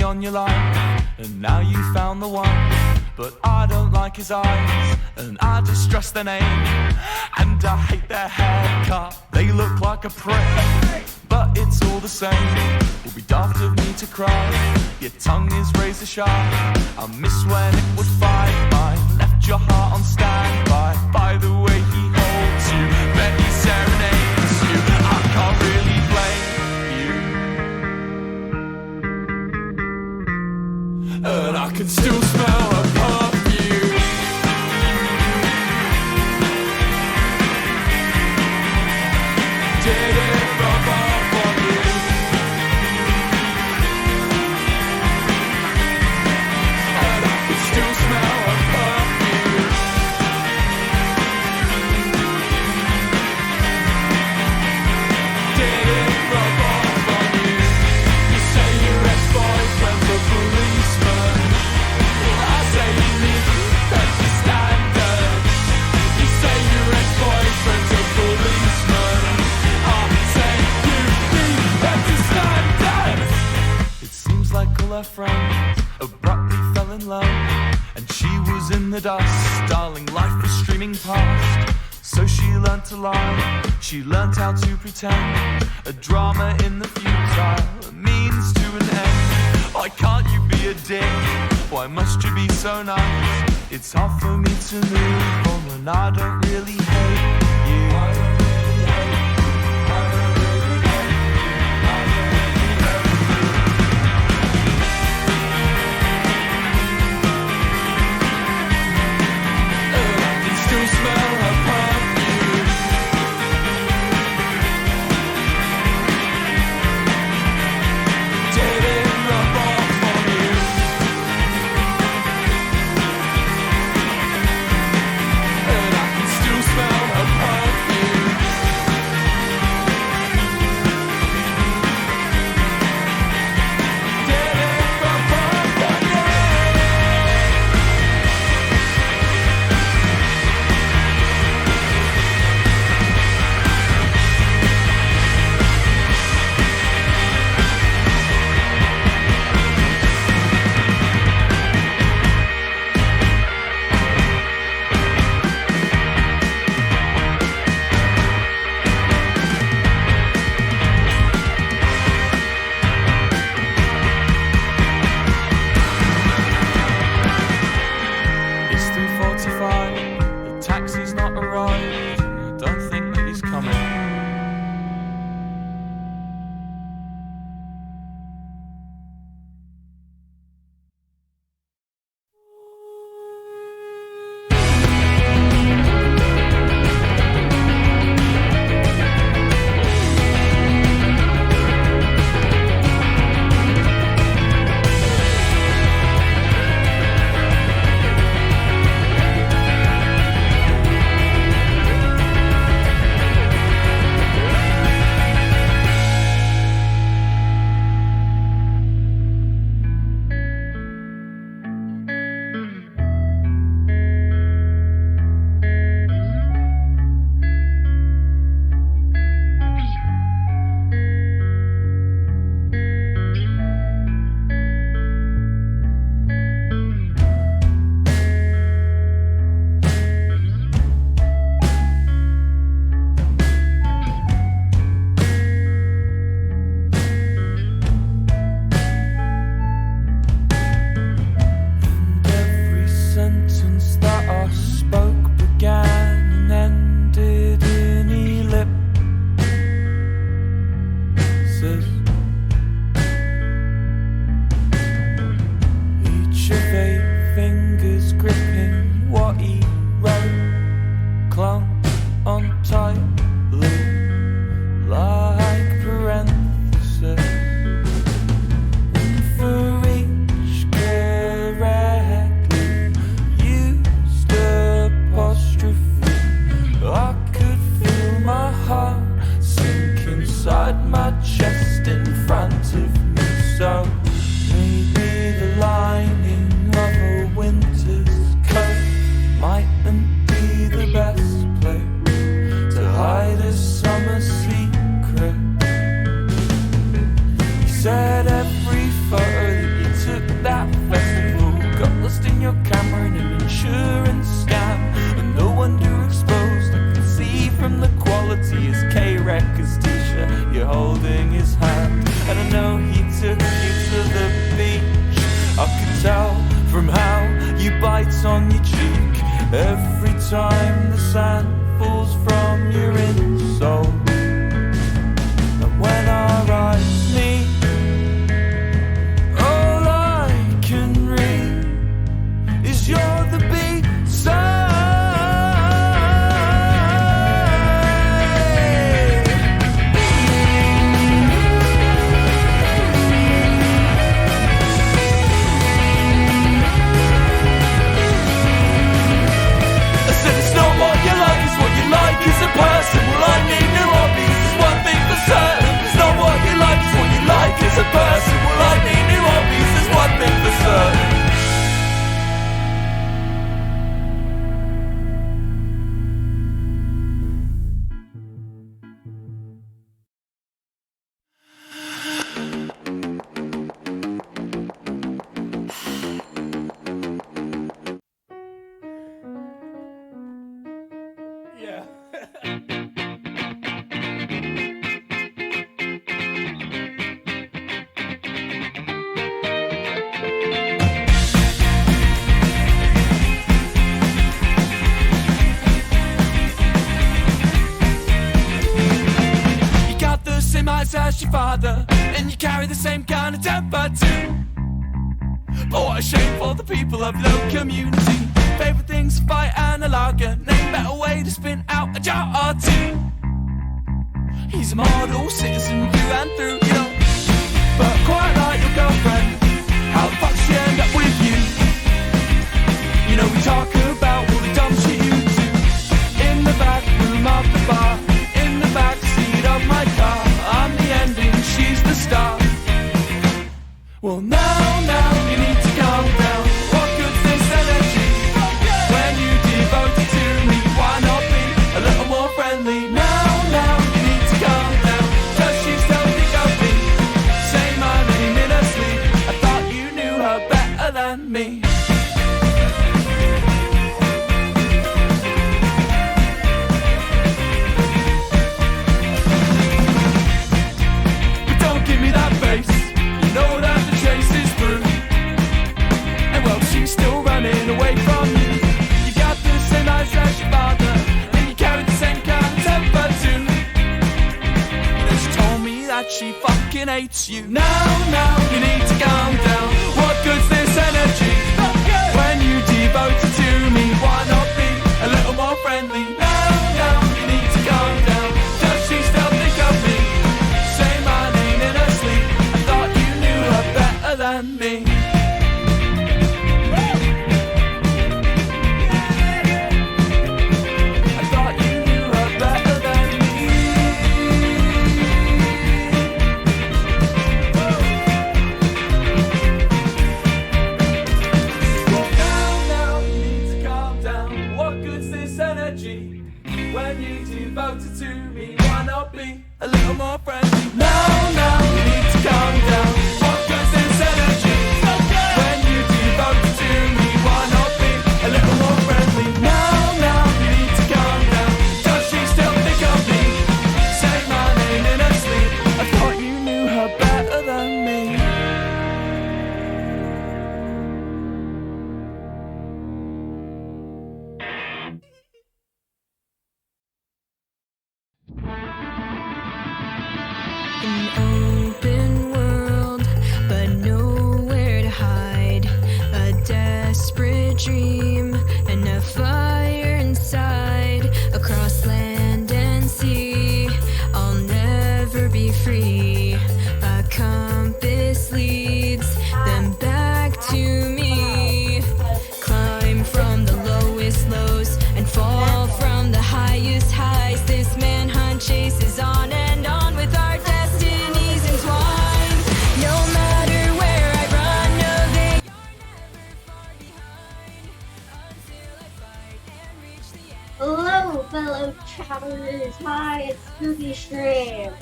on your life, and now you found the one. But I don't like his eyes, and I distrust their name, and I hate their haircut, they look like a prick. But it's all the same, it would be daft of me to cry. Your tongue is razor sharp, I miss when it would fight. Mine left your heart on standby. By the way he holds you, bet he serenades you. I can't really blame you, and I can still smell her perfume. Did it rub off on you? And I can still smell her perfume. Did it rub off on you? You say your ex-boyfriend's a policeman. I say you need better standards. You say your ex-boyfriend's a policeman. I say you need better standards. It seems like all her friends abruptly fell in love, and she was in the dust. Darling, life was streaming past. So she learnt to lie, she learnt how to pretend. A drama in the futile, a means to an end. Why can't you be a dick? Why must you be so nice? It's hard for me to move on when I don't really hate you. And I can still smell her perfume. Did it rub off on you? And I can still smell her perfume. every time the sand falls from your insole. And when our eyes meet, all I can read is you're the B-side. As a person, well, I need new hobbies, there's one thing for certain. It's not what you like, it's what you like as a person. Well, I need new hobbies, there's one thing for certain. Yeah. You got the same eyes as your father, and you carry the same kind of temper too. But what a shame for the people of low community. Favorite things, a fight and a lager. Name better way to spin out a jar or two. He's a model citizen through and through, you know. But quite like your girlfriend, how the fuck she end up with you? You know we talk about all the dumb shit you do. In the back room of the bar, in the back seat of my car. I'm the ending, she's the star. Well now you need to calm down. What good's this energy? When you devote it to me, why not be a little more friendly? Now you need to calm down. Does she still think of me? Say my name in her sleep. I thought you knew her better than me. But don't give me that face. You know that the chase is through. And well, she's still running away from you. You got the same eyes as your father, and you carry the same kind of temper too. And she told me that she fucking hates you. Now you need to calm down. What good's this energy? When you devote it to me, why not be a little more friendly? Now you need to calm down. Does she still think of me? Say my name in her sleep. I thought you knew her better than me. I thought you knew her better than me. Now you need to calm down. What good's this energy? When you devote it to me, why not be a little more friendly? Now you need to calm down. What good's this energy? When you devote it to me, why not be a little more friendly? Now you need to calm down. Does she still think of me? Say my name in her sleep. I thought you knew her better than me. An open world, but nowhere to hide. A desperate dream and a fire inside. Across land and sea, I'll never be free. A compass leads them back to me. Climb from the lowest lows and fall from the highest highs. This manhunt chases on and on with our destinies entwined. No matter where I run, know that you're never far behind. Until I fight and reach the end. Hello, fellow travelers. Hi, it's Spooky Stream.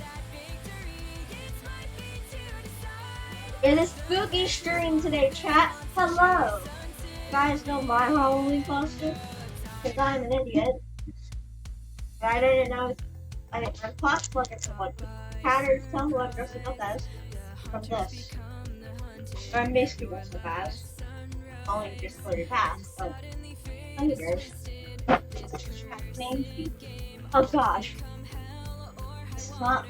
It is Spooky Stream today, chat. Hello. You guys know my Halloween costume? Because I'm an idiot. And I didn't know I'm cosplaying someone. Hatters tell who I'm dressing up as from this. I'm basically dressed up as. Only just clear your path, but who cares? Name. Oh gosh. It's not.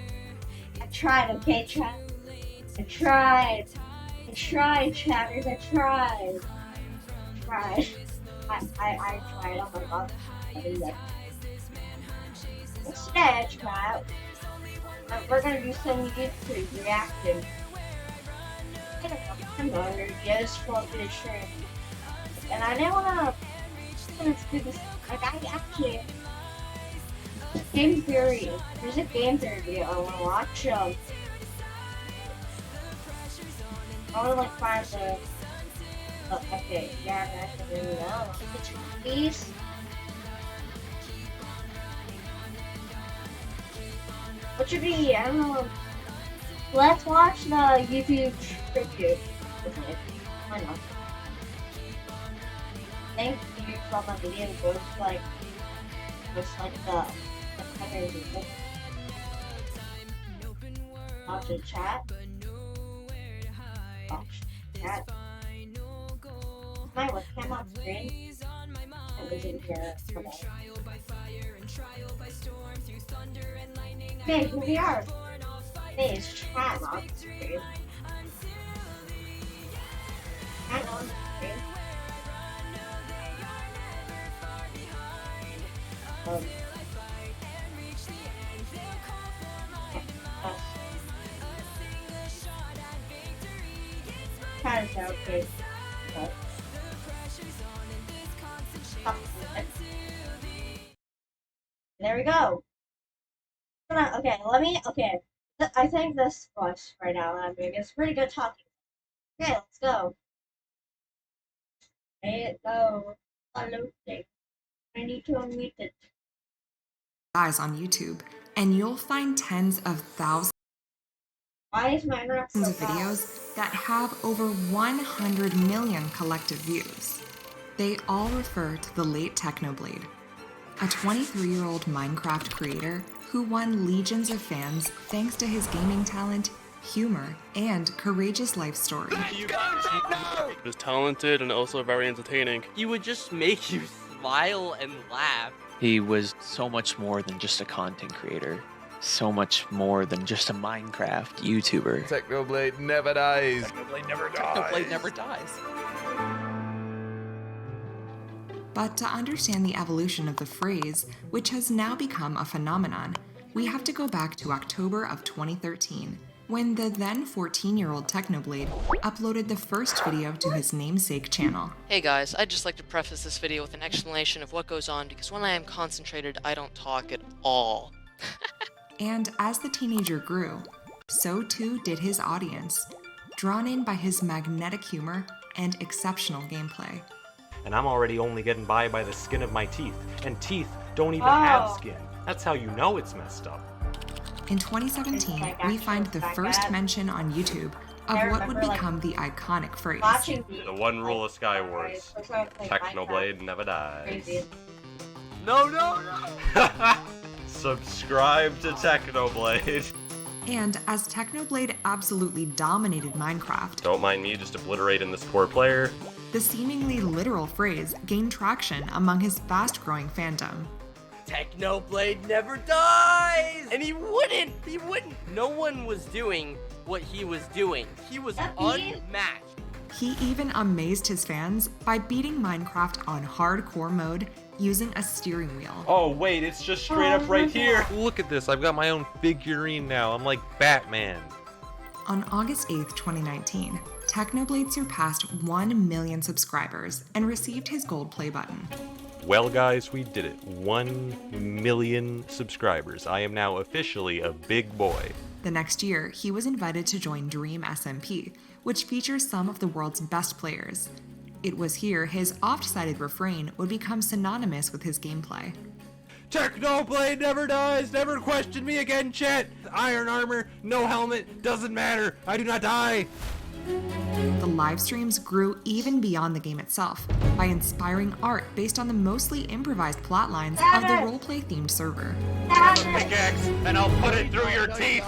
I tried, okay, chat. I tried, chatters. I tried. I tried. Oh my god. Instead, chat, we're gonna do some YouTube reacting. I'm hungry. Yeah, this is for the stream. And I didn't wanna do this. Like, I actually. Game theory. There's a game theory video I wanna watch. I wanna like find the. Okay, yeah, that's the video. Please. What should be? I don't know. Let's watch the YouTube review. Why not? Thank you from the video goes like just like the watch the chat. Watch chat. My webcam on screen. I was in here. Okay, here we are. Hey, it's chat on screen. Chat on screen. Chat is okay. There we go. Okay. I think this was right now. I mean, it's pretty good talking. Okay, let's go. Hey, go. Hello, I need to unmute it. Guys on YouTube, and you'll find tens of thousands Why is my internet so of videos that have over 100 million collective views. They all refer to the late Technoblade, a 23-year-old Minecraft creator who won legions of fans thanks to his gaming talent, humor, and courageous life story. He was talented and also very entertaining. He would just make you smile and laugh. He was so much more than just a content creator. So much more than just a Minecraft YouTuber. Technoblade never dies. Technoblade never dies. Technoblade never dies. But to understand the evolution of the phrase, which has now become a phenomenon, we have to go back to October of 2013, when the then 14-year-old Technoblade uploaded the first video to his namesake channel. Hey guys, I'd just like to preface this video with an explanation of what goes on because when I am concentrated, I don't talk at all. And as the teenager grew, so too did his audience, drawn in by his magnetic humor and exceptional gameplay. And I'm already only getting by the skin of my teeth, and teeth don't even have skin. That's how you know it's messed up. In 2017, we find the first mention on YouTube of what would become the iconic phrase. The one rule of Skywars. Technoblade never dies. No! Subscribe to Technoblade. And as Technoblade absolutely dominated Minecraft, Don't mind me just obliterating this poor player. the seemingly literal phrase gained traction among his fast-growing fandom. Technoblade never dies! And he wouldn't! No one was doing what he was doing. He was unmatched. He even amazed his fans by beating Minecraft on hardcore mode using a steering wheel. Oh wait, it's just straight up right here. Look at this, I've got my own figurine now. I'm like Batman. On August 8th, 2019, Technoblade surpassed 1 million subscribers and received his gold play button. Well guys, we did it. 1 million subscribers. I am now officially a big boy. The next year, he was invited to join Dream SMP, which features some of the world's best players. It was here his oft-cited refrain would become synonymous with his gameplay. Technoblade never dies, never question me again, chat. Iron armor, no helmet, doesn't matter, I do not die. The live streams grew even beyond the game itself by inspiring art based on the mostly improvised plotlines of the roleplay-themed server. Pickaxe, and I'll put it through your teeth.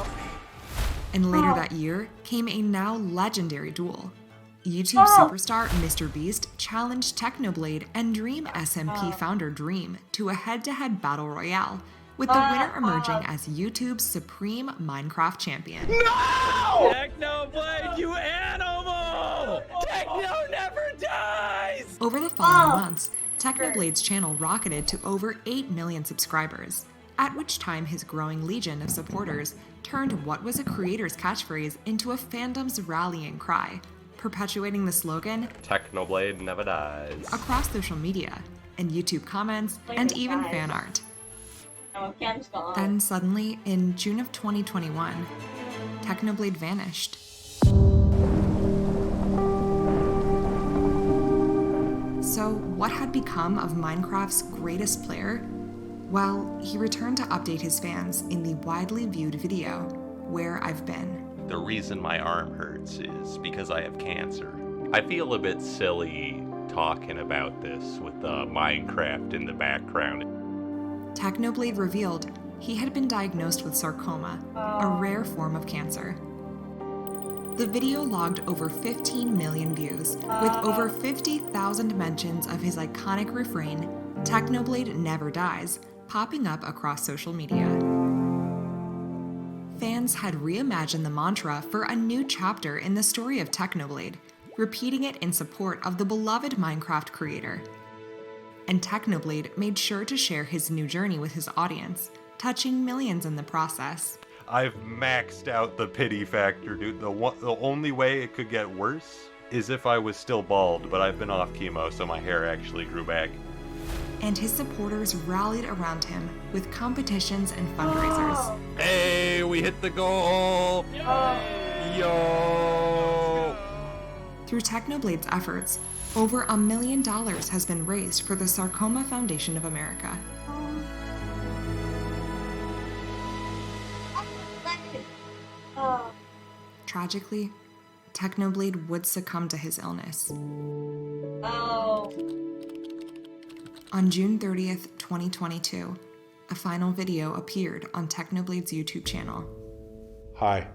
And later that year came a now legendary duel. YouTube superstar Mr. Beast challenged Technoblade and Dream SMP founder Dream to a head-to-head battle royale, with the winner emerging as YouTube's supreme Minecraft champion. No! Technoblade, you animal! Techno never dies! Over the following months, Technoblade's channel rocketed to over 8 million subscribers, at which time his growing legion of supporters turned what was a creator's catchphrase into a fandom's rallying cry, perpetuating the slogan, Technoblade never dies. across social media, in YouTube comments, and even fan art. Then suddenly, in June of 2021, Technoblade vanished. So, what had become of Minecraft's greatest player? Well, he returned to update his fans in the widely viewed video, Where I've Been. The reason my arm hurts is because I have cancer. I feel a bit silly talking about this with Minecraft in the background. Technoblade revealed he had been diagnosed with sarcoma, a rare form of cancer. The video logged over 15 million views, with over 50,000 mentions of his iconic refrain, Technoblade never dies, popping up across social media. Fans had reimagined the mantra for a new chapter in the story of Technoblade, repeating it in support of the beloved Minecraft creator. And Technoblade made sure to share his new journey with his audience, touching millions in the process. I've maxed out the pity factor, dude. The only way it could get worse is if I was still bald, but I've been off chemo, so my hair actually grew back. And his supporters rallied around him with competitions and fundraisers. Hey, we hit the goal! Yo! Through Technoblade's efforts, over $1 million has been raised for the Sarcoma Foundation of America. Tragically, Technoblade would succumb to his illness. On June 30th, 2022, a final video appeared on Technoblade's YouTube channel. Hi,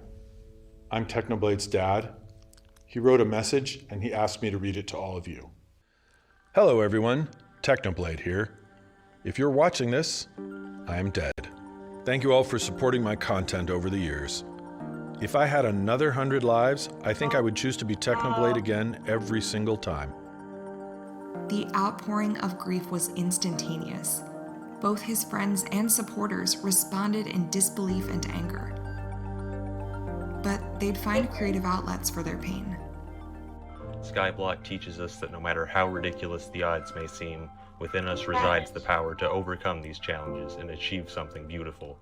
I'm Technoblade's dad. He wrote a message and he asked me to read it to all of you. Hello everyone, Technoblade here. If you're watching this, I am dead. Thank you all for supporting my content over the years. If I had another 100 lives, I think I would choose to be Technoblade again every single time. The outpouring of grief was instantaneous. Both his friends and supporters responded in disbelief and anger. But they'd find creative outlets for their pain. Skyblock teaches us that no matter how ridiculous the odds may seem, within us resides the power to overcome these challenges and achieve something beautiful.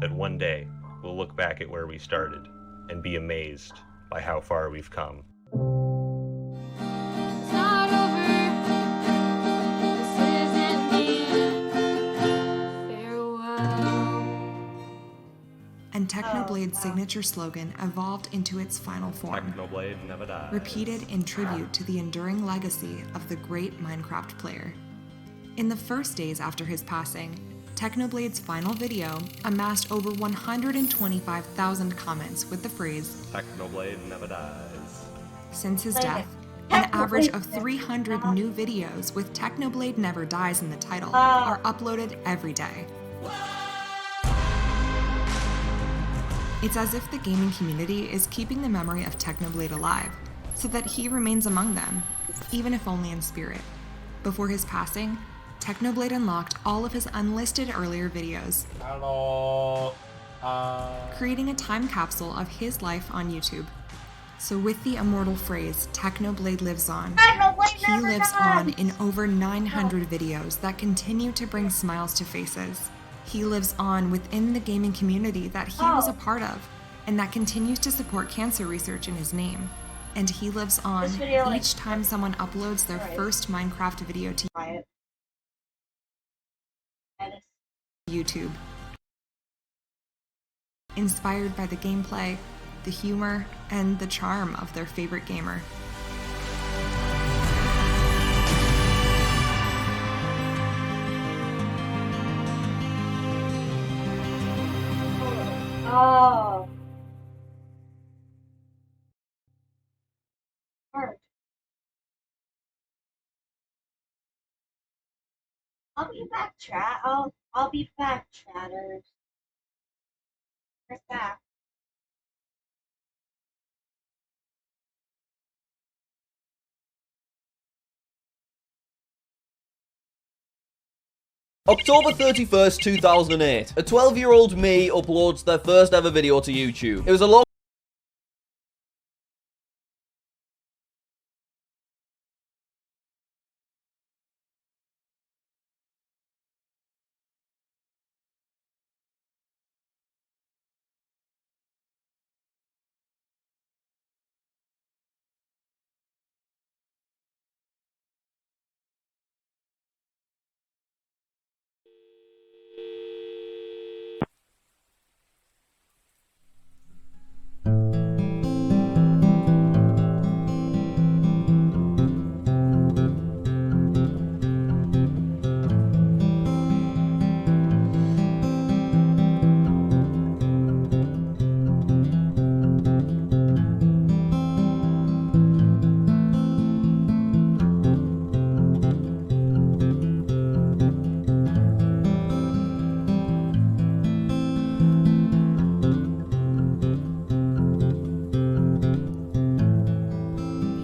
That one day, we'll look back at where we started and be amazed by how far we've come. It's not over. This isn't me. Farewell. And Technoblade's signature slogan evolved into its final form, Technoblade never dies. repeated in tribute to the enduring legacy of the great Minecraft player. In the first days after his passing, Technoblade's final video amassed over 125,000 comments with the phrase, Technoblade never dies. Since his death, an average of 300 new videos with Technoblade Never Dies in the title are uploaded every day. It's as if the gaming community is keeping the memory of Technoblade alive, so that he remains among them, even if only in spirit. Before his passing, Technoblade unlocked all of his unlisted earlier videos, creating a time capsule of his life on YouTube. So with the immortal phrase, Technoblade lives on, he lives on in over 900 videos that continue to bring smiles to faces. He lives on within the gaming community that he was a part of, and that continues to support cancer research in his name. And he lives on each time someone uploads their first Minecraft video to YouTube. Inspired by the gameplay, the humor, and the charm of their favorite gamer. Oh. Hurt. I'll be back, chat. I'll be back, chatters. Right back. October 31st, 2008. A 12-year-old me uploads their first ever video to YouTube. It was a long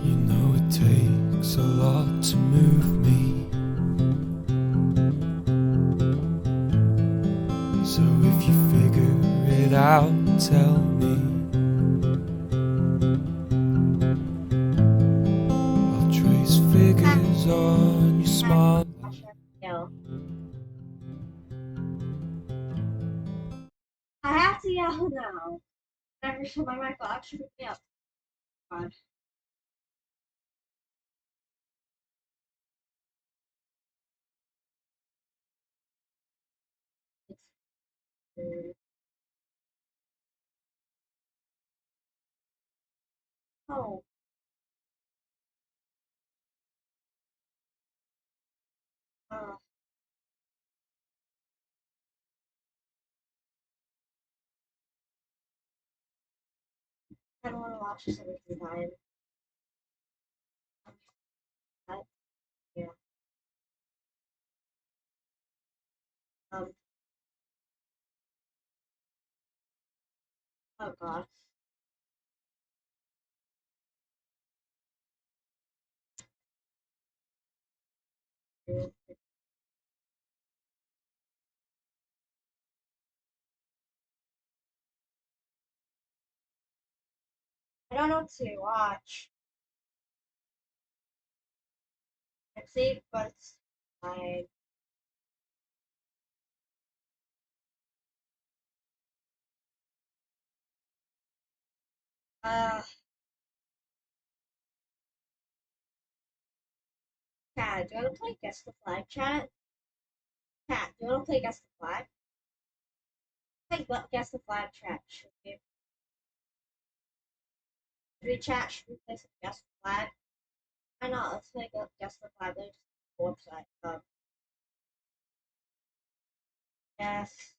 You know it takes a lot to move me. So if you figure it out, tell me. I'll trace figures on your smile. No. I have to yell now. Never show my mic will actually pick me up. God. It's weird. Oh. Uh, I don't want to watch this every time. Yeah. Um. Oh God. I don't know what to watch. It's safe, but it's fine. Cat, do you want to play Guess the Flag, chat? Cat, do you want to play Guess the Flag? Guess the Flag, chat. Should we chat? Should we play some Guess the Flag? Why not? Let's play Guess the Flag. Let's website. Guess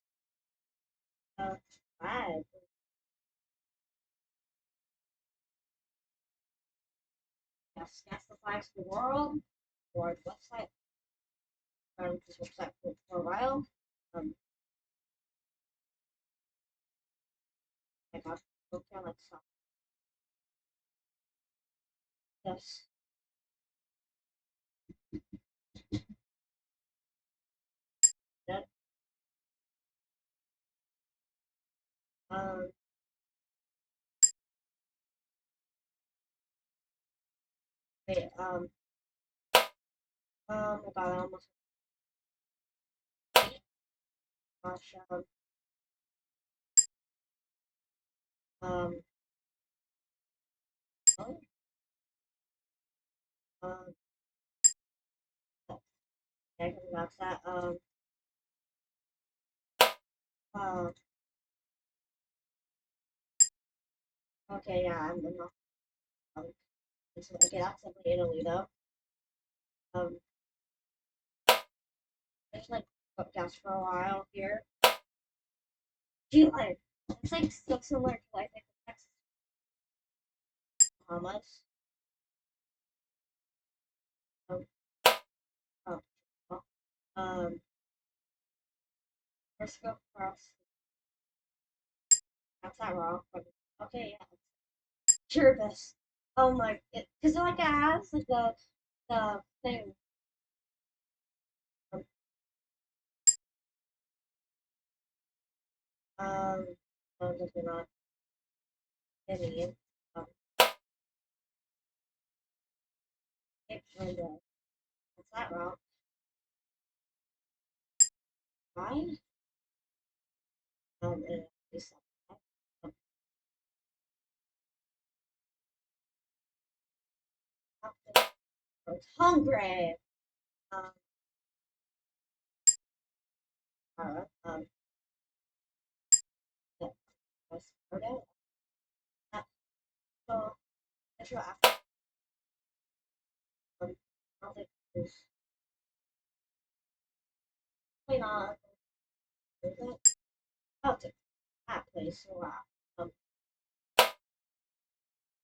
the Flag. Guess the Flags of the world. Or the website. This website for a while. I got look down like stuff. Yes. That. Um. Wait. Oh my God! I almost. Gosh. Um. Oh. Um. Yeah, I can announce that. Um. Okay. Yeah. I'm not. Okay. That's definitely Italy though. There's like gas for a while here. Chile. It's like so similar to I think Texas, Bahamas. Um. Oh. Oh. Let's go across. That's not wrong. Okay, yeah. Jervis. Oh my, because like it has like the thing. No, those are not any. That's not wrong. Fine. And it's hungry. Alright, yeah, let's put it. So, if you're after, I don't think there's, wait on, is it? Oh, it's that place, so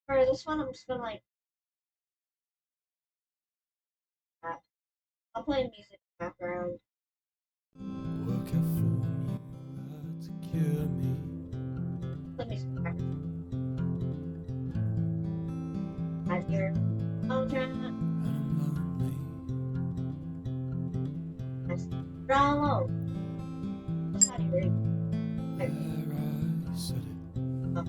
for this one, I'm just gonna like, I'll play music in the background. Work out formula to cure me. Play music in the background. As your phone chat. And I'm lonely. Nice. Bravo. That's how do you read? There I said it. No.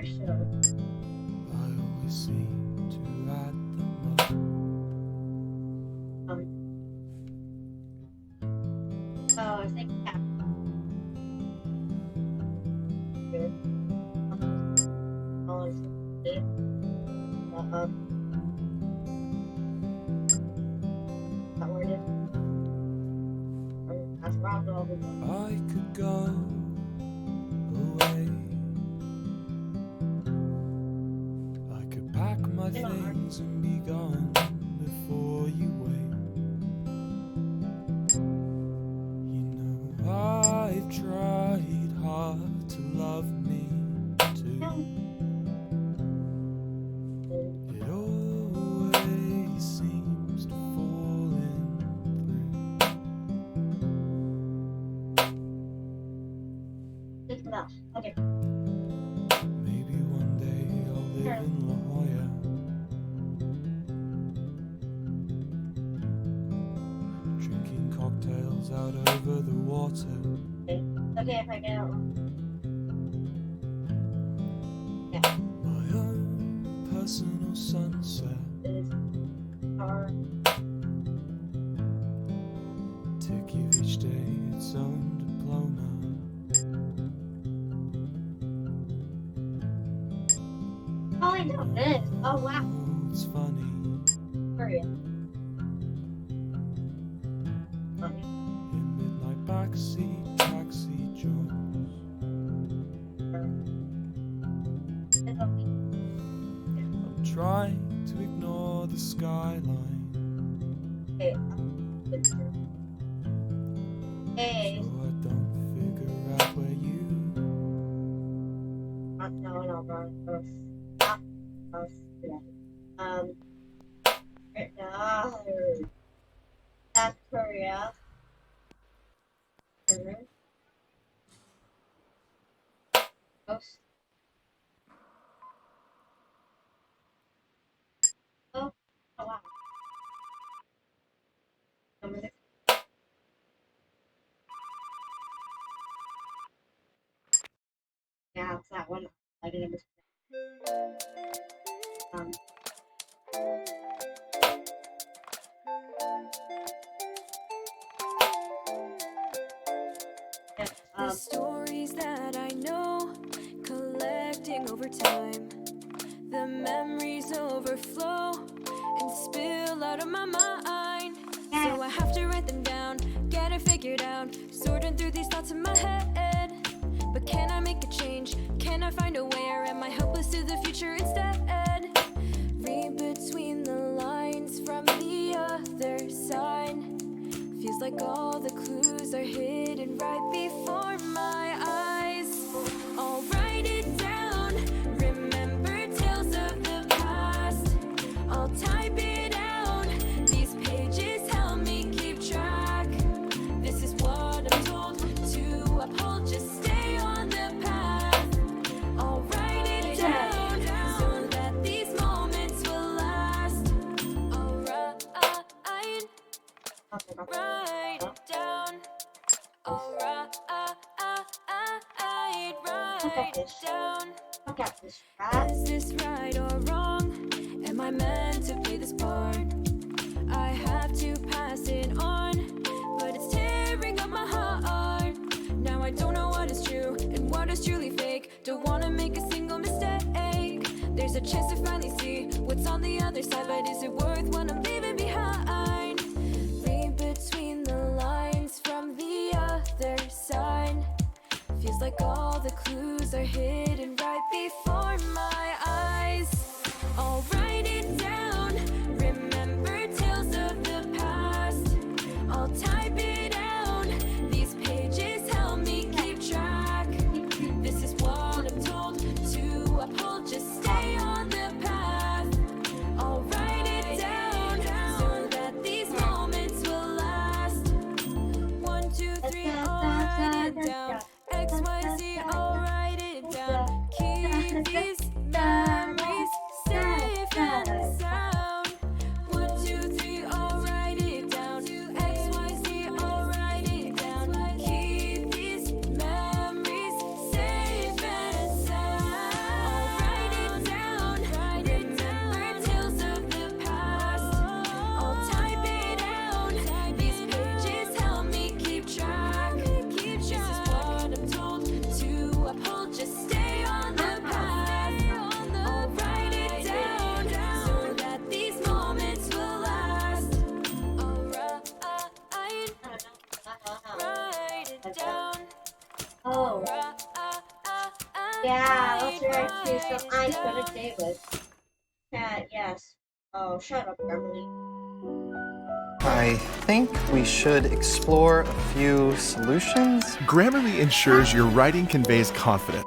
Sure. I always seem to add the most. I think yeah. That word is. That's wrong. I could go away. I could pack my things and be gone before you wait. You know I've tried hard to love me too. It always seems to fall in through. Okay. Maybe one day I'll live in La Jolla. Drinking cocktails out over the water. Okay, if I get out. Yeah. My own personal sunset. To give each day its own diploma. Oh, I know this. Oh, wow. It's funny. Hurry up. In midnight backseat, tracksuit joints. I'm trying to ignore the skyline. Hey. So I don't figure out where you. No, wrong. Right now, South Korea. Oops. Oh, wow. Yeah, it's that one. I didn't miss. The stories that I know, collecting over time. The memories overflow and spill out of my mind. So I have to write them down, get it figured out, sorting through these thoughts in my head. But can I make a change? Can I find a way, or am I helpless to the future instead? Read between the lines from the other side. Feels like all the clues are hidden right before my eyes. Alright. Look at this. Look at this, right? Is this right or wrong? Am I meant to play this part? I have to pass it on, but it's tearing up my heart. Now I don't know what is true and what is truly fake. Don't wanna make a single mistake. There's a chance to finally see what's on the other side, but is it worth what I'm leaving behind? Read between the lines from the other side. Feels like all the clues are hidden right before my eyes. I'll write it down, remember tales of the past. I'll type it down, these pages help me keep track. This is what I'm told to uphold, just stay on the path. I'll write it down so that these moments will last. 1, 2, 3, I'll write it down. X, Y, Z, I'll write it down. Keep these memories safe and sound. 1, 2, 3, I'll write it down. X, Y, Z, I'll write it down. Keep these memories safe and sound. I'll write it down. Remember tales of the past. I'll type it out. These pages help me keep track. This is what I'm told to uphold, just stay on the path. I'll write it down so that these moments will last. I'll write it down. Oh. Yeah, let's write to some I could David. Yes. Oh, shut up, Emily. I think we should explore a few solutions. Grammarly ensures your writing conveys confidence.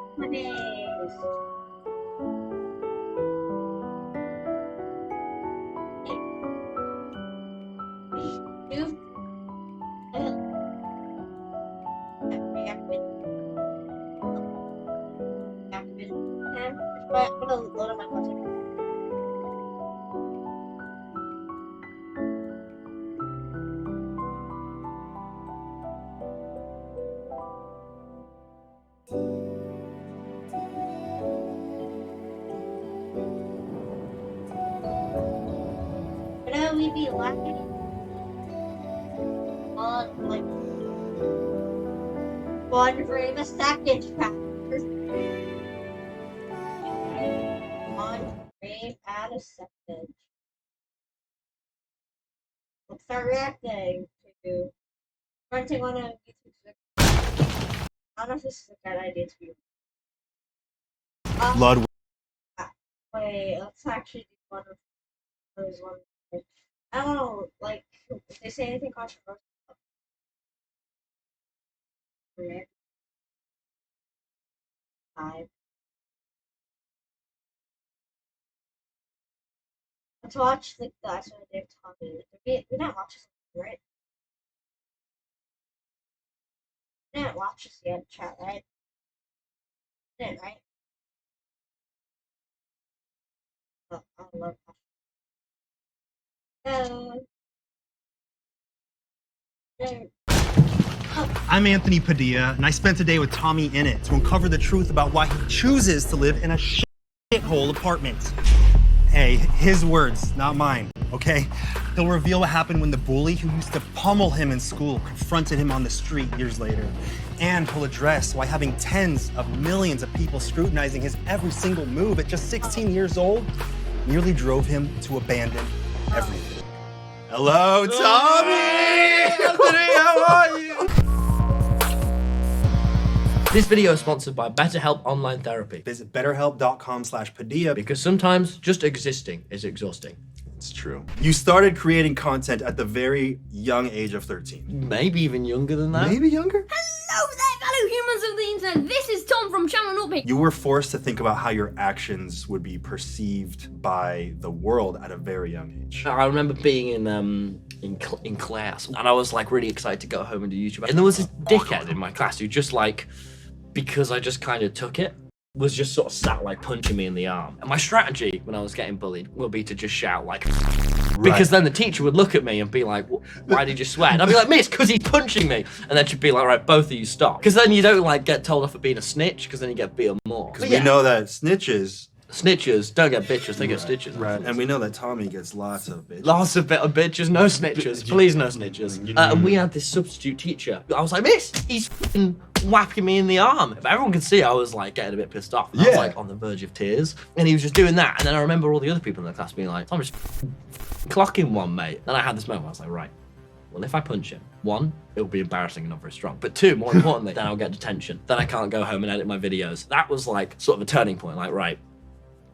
We'd be lacking on like 1 frame a second. 1 frame at a second. Let's start reacting to renting on a YouTube video. I don't know if this is a good idea to be. Blood. Wait, let's actually do one of those ones. I don't know, like, if they say anything controversial. Let's watch the last one Dave Tommy. We didn't watch this, right? We didn't watch this yet, chat, right? We didn't, right? Oh, I love that. I'm Anthony Padilla, and I spent a day with Tommy Innit to uncover the truth about why he chooses to live in a shithole apartment. Hey, his words, not mine, okay? He'll reveal what happened when the bully who used to pummel him in school confronted him on the street years later. And he'll address why having tens of millions of people scrutinizing his every single move at just 16 years old nearly drove him to abandon everything. Hello, Tommy! Anthony, how are you? This video is sponsored by BetterHelp Online Therapy. Visit betterhelp.com/Padilla because sometimes just existing is exhausting. It's true. You started creating content at the very young age of 13. Maybe even younger than that. Maybe younger? Hello there, fellow humans of the internet. This is Tom from Channel Up. You were forced to think about how your actions would be perceived by the world at a very young age. I remember being in class, and I was like really excited to go home and do YouTube. And there was this dickhead in my class who just like, because I just kind of took it, was just sort of sat like punching me in the arm. And my strategy when I was getting bullied would be to just shout like Because then the teacher would look at me and be like, why did you swear? And I'd be like, miss, because he's punching me. And then she'd be like, right, both of you stop. Because then you don't like get told off for being a snitch, because then you get beaten more. Because we know that snitches don't get bitches, they get stitches. Right, and we know that Tommy gets lots of bitches. Lots of bitches, no snitches. Please, no snitches. And we had this substitute teacher. I was like, miss, he's f***ing whacking me in the arm. If everyone could see, I was like getting a bit pissed off. I was like on the verge of tears. And he was just doing that. And then I remember all the other people in the class being like, Tommy's clocking one, mate. Then I had this moment, I was like, right, well, if I punch him, one, it'll be embarrassing and not very strong. But two, more importantly, then I'll get detention. Then I can't go home and edit my videos. That was like sort of a turning point. Like, right,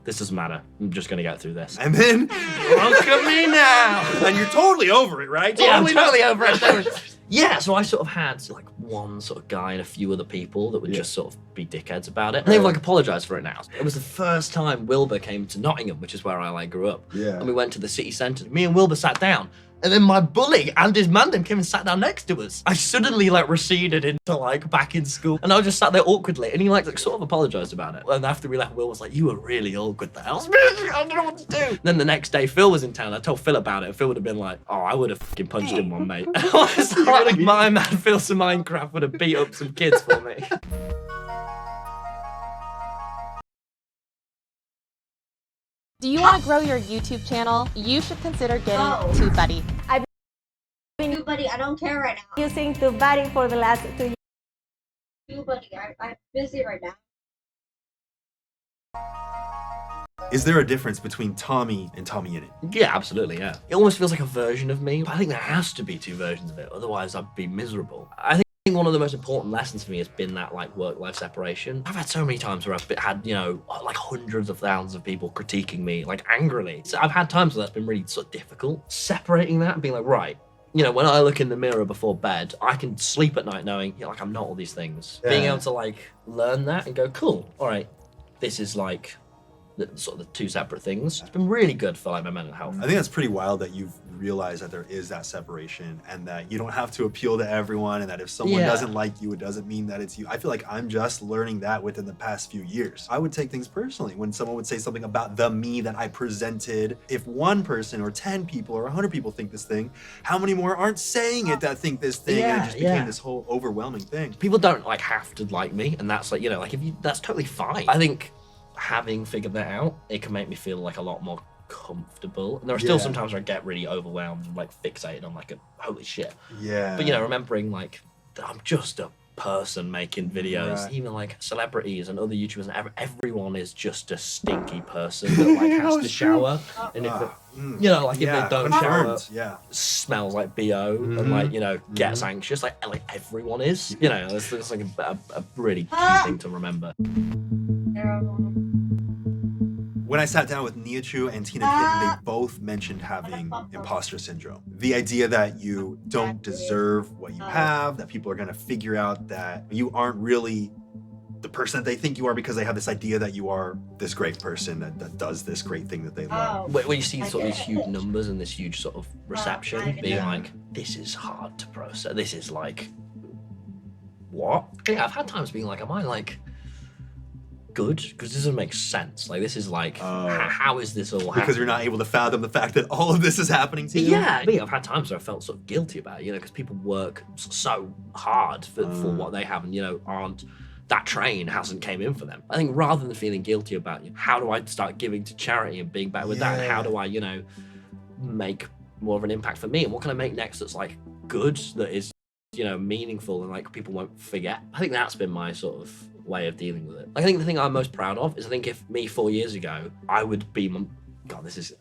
this doesn't matter. I'm just gonna get through this. And then, look at me now. And you're totally over it, right? Yeah, I'm totally over it. Yeah, so I sort of had like one sort of guy and a few other people that would just sort of be dickheads about it. And they've like apologized for it now. It was the first time Wilbur came to Nottingham, which is where I like grew up. Yeah. And we went to the city centre. Me and Wilbur sat down. And then my bully and his mandem came and sat down next to us. I suddenly like receded into like back in school. And I just sat there awkwardly. And he like sort of apologized about it. And after we left, Will was like, you were really awkward there. I don't know what to do. Then the next day, Phil was in town. I told Phil about it. And Phil would have been like, oh, I would have fucking punched him one, mate. I was like, my man Phil some Minecraft would have beat up some kids for me. Do you want to grow your YouTube channel? You should consider getting TubeBuddy. I've been TubeBuddy, I don't care right now. using TubeBuddy for the last 2 years. TubeBuddy, I'm busy right now. Is there a difference between Tommy and Tommy in it? Yeah, absolutely, yeah. It almost feels like a version of me, but I think there has to be two versions of it, otherwise I'd be miserable. I think one of the most important lessons for me has been that like work-life separation. I've had so many times where I've had, you know, like hundreds of thousands of people critiquing me, like angrily. So I've had times where that's been really sort of difficult. Separating that and being like, right, you know, when I look in the mirror before bed, I can sleep at night knowing, yeah, like I'm not all these things. Yeah. Being able to like learn that and go, cool, all right, this is like sort of the two separate things. It's been really good for like my mental health. I think that's pretty wild that you've realized that there is that separation and that you don't have to appeal to everyone and that if someone doesn't like you, it doesn't mean that it's you. I feel like I'm just learning that within the past few years. I would take things personally when someone would say something about the me that I presented. If one person or 10 people or 100 people think this thing, how many more aren't saying it that think this thing? And it just became this whole overwhelming thing. People don't like have to like me, and that's like, you know, like if you, that's totally fine. I think having figured that out, it can make me feel like a lot more comfortable. And there are still some times where I get really overwhelmed and like fixated on like a holy shit. Yeah. But you know, remembering like that I'm just a person making videos, Right. even like celebrities and other YouTubers, and everyone is just a stinky person that like has to shower. And if you know, like if they don't shower, smells like BO and like, you know, gets anxious, like everyone is, you know, it's like a really key thing to remember. When I sat down with Niachu and Tina Kitten, they both mentioned having imposter syndrome. The idea that you don't deserve what you have, that people are gonna figure out that you aren't really the person that they think you are because they have this idea that you are this great person that does this great thing that they love. When you see sort of these huge numbers and this huge sort of reception, being like, this is hard to process, this is like, what? Yeah, I've had times being like, am I like, good? Because this doesn't make sense. Like, this is like, how is this all happening? Because you're not able to fathom the fact that all of this is happening to you? Yeah, I've had times where I felt sort of guilty about it, you know, because people work so hard for what they have and, you know, that train hasn't came in for them. I think rather than feeling guilty about, how do I start giving to charity and being better with that? And how do I, you know, make more of an impact for me? And what can I make next that's like good, that is, you know, meaningful and like people won't forget? I think that's been my sort of way of dealing with it. I think the thing I'm most proud of is I think if me 4 years ago, I would be, God, this is,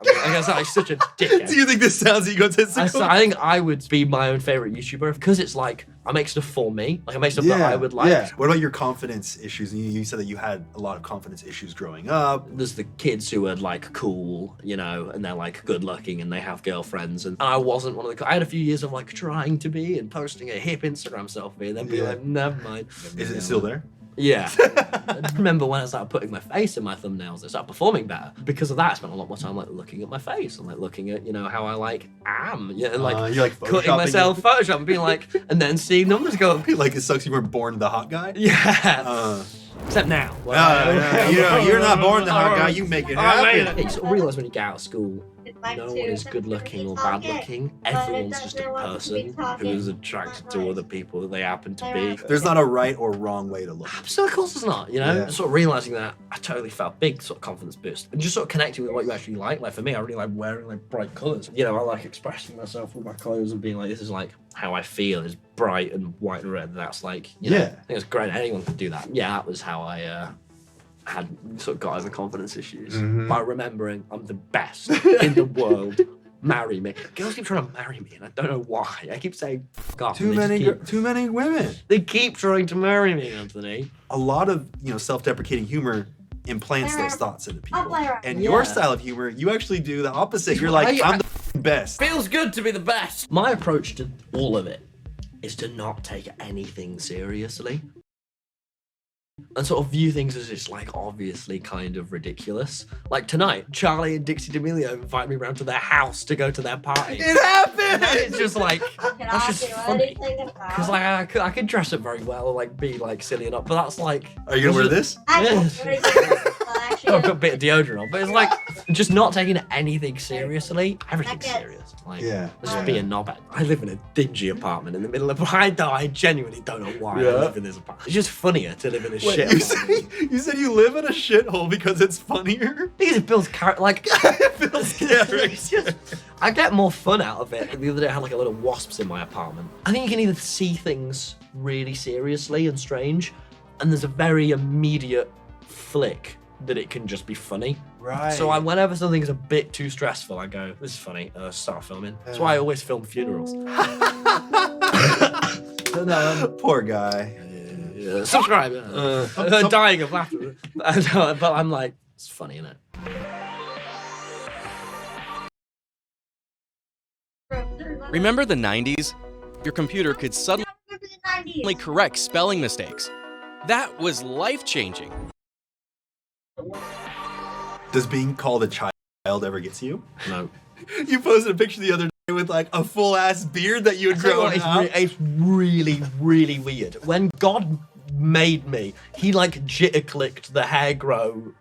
I guess I'm such a dickhead. Do you think this sounds egotistical? I think I would be my own favorite YouTuber because it's like, I make stuff for me. Like I make stuff that I would like. Yeah. What about your confidence issues? You said that you had a lot of confidence issues growing up. There's the kids who are like cool, you know, and they're like good looking and they have girlfriends. And I wasn't one of the, I had a few years of like trying to be and posting a hip Instagram selfie and then be like, never mind. Is it still there? Yeah. I remember when I started putting my face in my thumbnails, I started performing better. Because of that, I spent a lot more time like looking at my face and like looking at, you know, how I like am. Yeah, like, you're like cutting myself, Photoshop and being like, and then seeing numbers go up. Like it sucks you weren't born the hot guy? Yeah. Except now. You know, you're not born the hot guy, you make it happen. You sort of realise when you get out of school, no one is good looking or bad looking. Everyone's just a person who is attracted to other people that they happen to be. There's not a right or wrong way to look. So of course there's not, you know? Yeah. Sort of realizing that, I totally felt big sort of confidence boost. And just sort of connecting with what you actually like. Like for me, I really like wearing like bright colours. You know, I like expressing myself with my clothes and being like, this is like how I feel is bright and white and red. That's like, you know, I think it's great. Anyone could do that. Yeah, that was how I had sort of got over confidence issues by remembering I'm the best in the world. Marry me. Girls keep trying to marry me, and I don't know why. I keep saying, "God, Too many women. They keep trying to marry me, Anthony." A lot of self-deprecating humor implants those thoughts into people. And Yeah. your style of humor, you actually do the opposite. You're like, I'm the best. Feels good to be the best. My approach to all of it is to not take anything seriously. And sort of view things as just like obviously kind of ridiculous. Like tonight, Charlie and Dixie D'Amelio invited me around to their house to go to their party. It happened! It's just like, that's just funny. Because like I could dress up very well, like be like silly enough, but that's like... Are you gonna wear this? Yeah. I've got a bit of deodorant on, but it's like just not taking anything seriously. Everything's serious. Like, let's just be a knobhead. I live in a dingy apartment in the middle of... I genuinely don't know why I live in this apartment. It's just funnier to live in a shit apartment. You said you live in a shithole because it's funnier? Because it builds character. Like, it's just, I get more fun out of it. The other day I had like a lot of wasps in my apartment. I think you can either see things really seriously and strange, and there's a very immediate flick that it can just be funny. Right. So whenever something's a bit too stressful, I go, this is funny, start filming. That's why I always film funerals. Poor guy. Yeah, subscribe. I'm dying of laughter. But I'm like, it's funny, isn't it? Remember the 90s? Your computer could suddenly correct spelling mistakes. That was life-changing. Does being called a child ever get to you? No. You posted a picture the other day with like a full-ass beard that you had grown out. It's really, really weird. When God made me, he like jitter-clicked the hair grow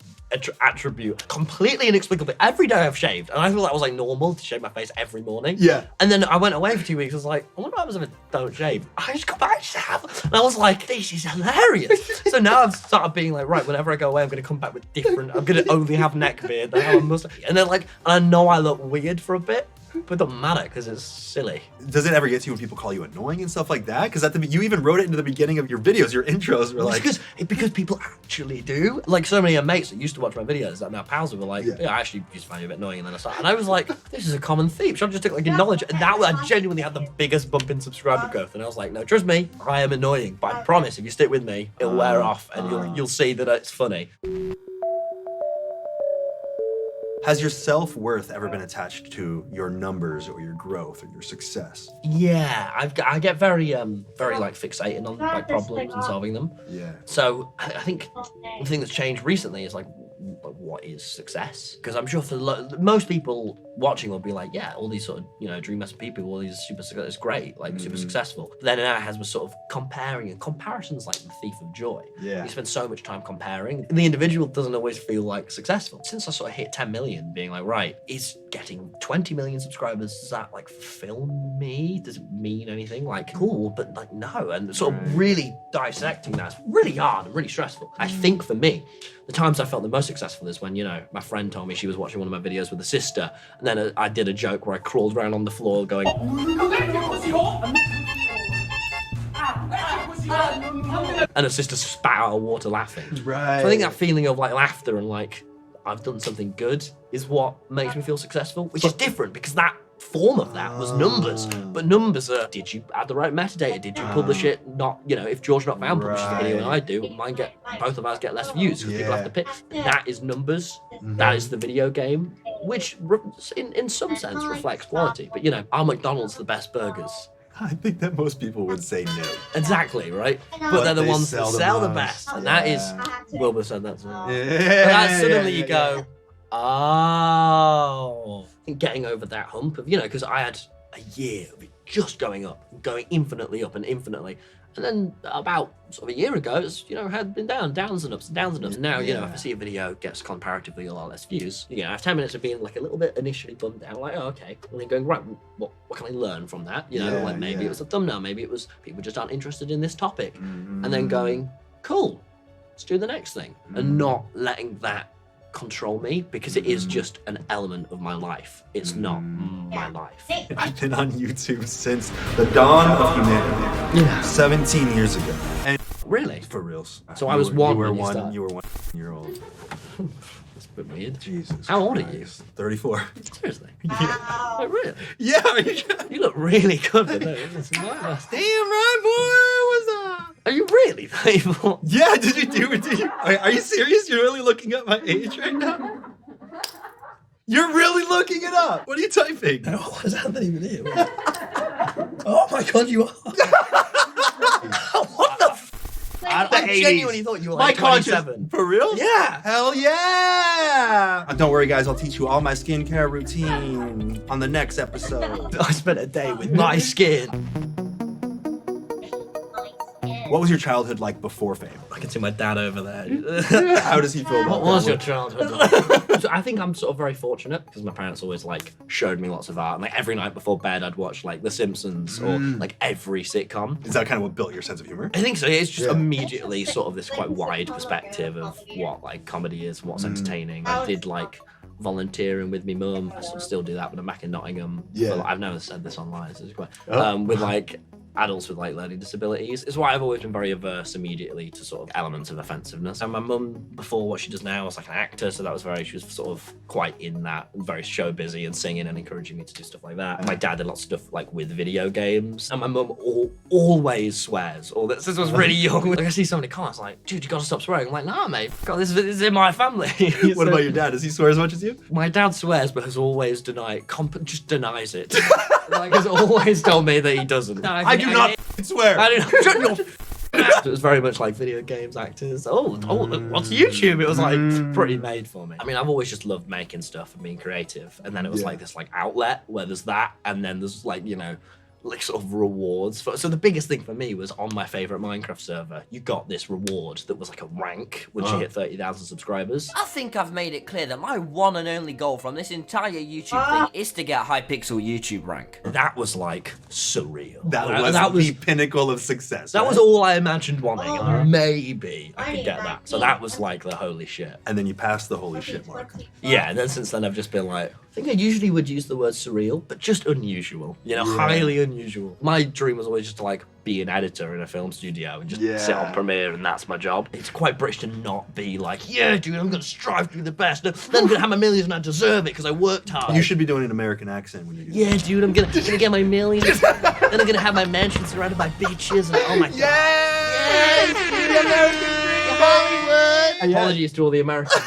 attribute completely inexplicably. Every day I've shaved, and I thought that was like normal to shave my face every morning. Yeah. And then I went away for 2 weeks. I was like, I wonder what happens if I don't shave. I just got back to have, and I was like, this is hilarious. So now I've started being like, right, whenever I go away, I'm gonna come back with different. I'm gonna only have neck beard, then have a mustache, and then like, and I know I look weird for a bit, but it doesn't matter because it's silly. Does it ever get to you when people call you annoying and stuff like that? Because you even wrote it into the beginning of your videos, your intros were like... Because people actually do. Like so many of my mates that used to watch my videos that now pals were like, yeah, I actually used to find you a bit annoying, and then I started. And I was like, this is a common theme. Should I just like acknowledge it? And now I genuinely had the biggest bump in subscriber growth. And I was like, no, trust me, I am annoying. But I promise if you stick with me, it'll wear off and you'll see that it's funny. Has your self-worth ever been attached to your numbers or your growth or your success? Yeah, I get very like fixated on like problems and solving them. Yeah. So I think the thing that's changed recently is like, what is success? Because I'm sure for most people watching will be like, yeah, all these sort of dream-esque people, all these super success, it's great, like super successful. But then now it has was sort of comparing, and comparison's like the thief of joy. Yeah. You spend so much time comparing. The individual doesn't always feel like successful. Since I sort of hit 10 million, being like, right, is getting 20 million subscribers, does that like fulfill me? Does it mean anything? Like, cool, but like, no. And sort of really dissecting that's really hard and really stressful. I think for me, the times I felt the most successful is when, my friend told me she was watching one of my videos with a sister, and then I did a joke where I crawled around on the floor going, and her sister spat out of water laughing. Right. So I think that feeling of like laughter and like, I've done something good is what makes me feel successful, which is different because that form of that was numbers. But numbers are, did you add the right metadata? Did you publish it? Not, if George Not Found publishes a video and I do, both of us get less views because people have to pick. That is numbers. That is the video game, which in some sense reflects quality. But are McDonald's the best burgers? I think that most people would say no. Exactly, right? But they're the ones that sell the best. And that is, Wilbur said that to me. Yeah. But that suddenly you go, oh. And getting over that hump of, because I had a year of it just going up, going infinitely up and infinitely. And then about sort of a year ago, it's, you know, had been downs and ups and downs and ups. And now, you know, if I see a video gets comparatively a lot less views, you know, I have 10 minutes of being like a little bit initially bummed out, like, oh, okay. And then going, right, what can I learn from that? You know, like maybe it was a thumbnail, maybe it was people just aren't interested in this topic. And then going, cool, let's do the next thing. And not letting that control me, because it is just an element of my life. It's not my life. I've been on YouTube since the dawn of humanity. Yeah. 17 years ago. And really? For reals. So I was one. You were when you one. started. You were 1 year old. That's a bit weird. Jesus. How old are you? 34. Seriously? Yeah. Oh, really? Yeah. You look really good for those. Damn right, boy. What's up? Are you really 34? Yeah. Did you? Are you serious? You're really looking up my age right now? You're really looking it up. What are you typing? What is happening with you? Oh my god, you are. What the I genuinely thought you were like 27. For real? Yeah. Hell yeah. Don't worry, guys. I'll teach you all my skincare routine on the next episode. I spent a day with my skin. What was your childhood like before fame? I can see my dad over there. How does he feel about What was that? your childhood like? So I think I'm sort of very fortunate because my parents always like showed me lots of art. And, like every night before bed, I'd watch like The Simpsons or like every sitcom. Is that kind of what built your sense of humor? I think so. It's just immediately sort of this quite wide perspective of what like comedy is, what's entertaining. I did like volunteering with me mum. I sort of still do that, but I'm back in Nottingham. Yeah. Well, I've never said this online, so it's quite with like adults with like learning disabilities. It's why I've always been very averse immediately to sort of elements of offensiveness. And my mum, before what she does now, was like an actor, so that was she was sort of quite in that, very show busy and singing and encouraging me to do stuff like that. My dad did lots of stuff like with video games, and my mum always swears. All this was really young. Like I see so many comments like, dude, you gotta stop swearing. I'm like, nah, mate, God, this is in my family. What about your dad? Does he swear as much as you? My dad swears, but has always just denies it. Like, has always told me that he doesn't. No, I do not swear. I do not. Shut your mouth. It was very much like video games, actors. Oh, what's YouTube? It was like pretty made for me. I mean, I've always just loved making stuff and being creative. And then it was like this like outlet where there's that, and then there's like, you know, like sort of rewards. So the biggest thing for me was on my favorite Minecraft server, you got this reward that was like a rank once you hit 30,000 subscribers. I think I've made it clear that my one and only goal from this entire YouTube thing is to get a high pixel YouTube rank. That was like surreal. That was the pinnacle of success. That right? was all I imagined wanting. Maybe I could get that. So that was like the holy shit. And then you passed the holy shit mark. Yeah, and then since then I've just been like, I think I usually would use the word surreal, but just unusual. You know, highly unusual. My dream was always just to like be an editor in a film studio and just sit on Premiere, and that's my job. It's quite British to not be like, yeah, dude, I'm gonna strive to be the best. Then I'm gonna have my millions and I deserve it because I worked hard. You should be doing an American accent when you do that. Dude, I'm gonna get my millions. Then I'm gonna have my mansion surrounded by beaches, and oh my god. Yes! The American dream, Hollywood! Apologies to all the Americans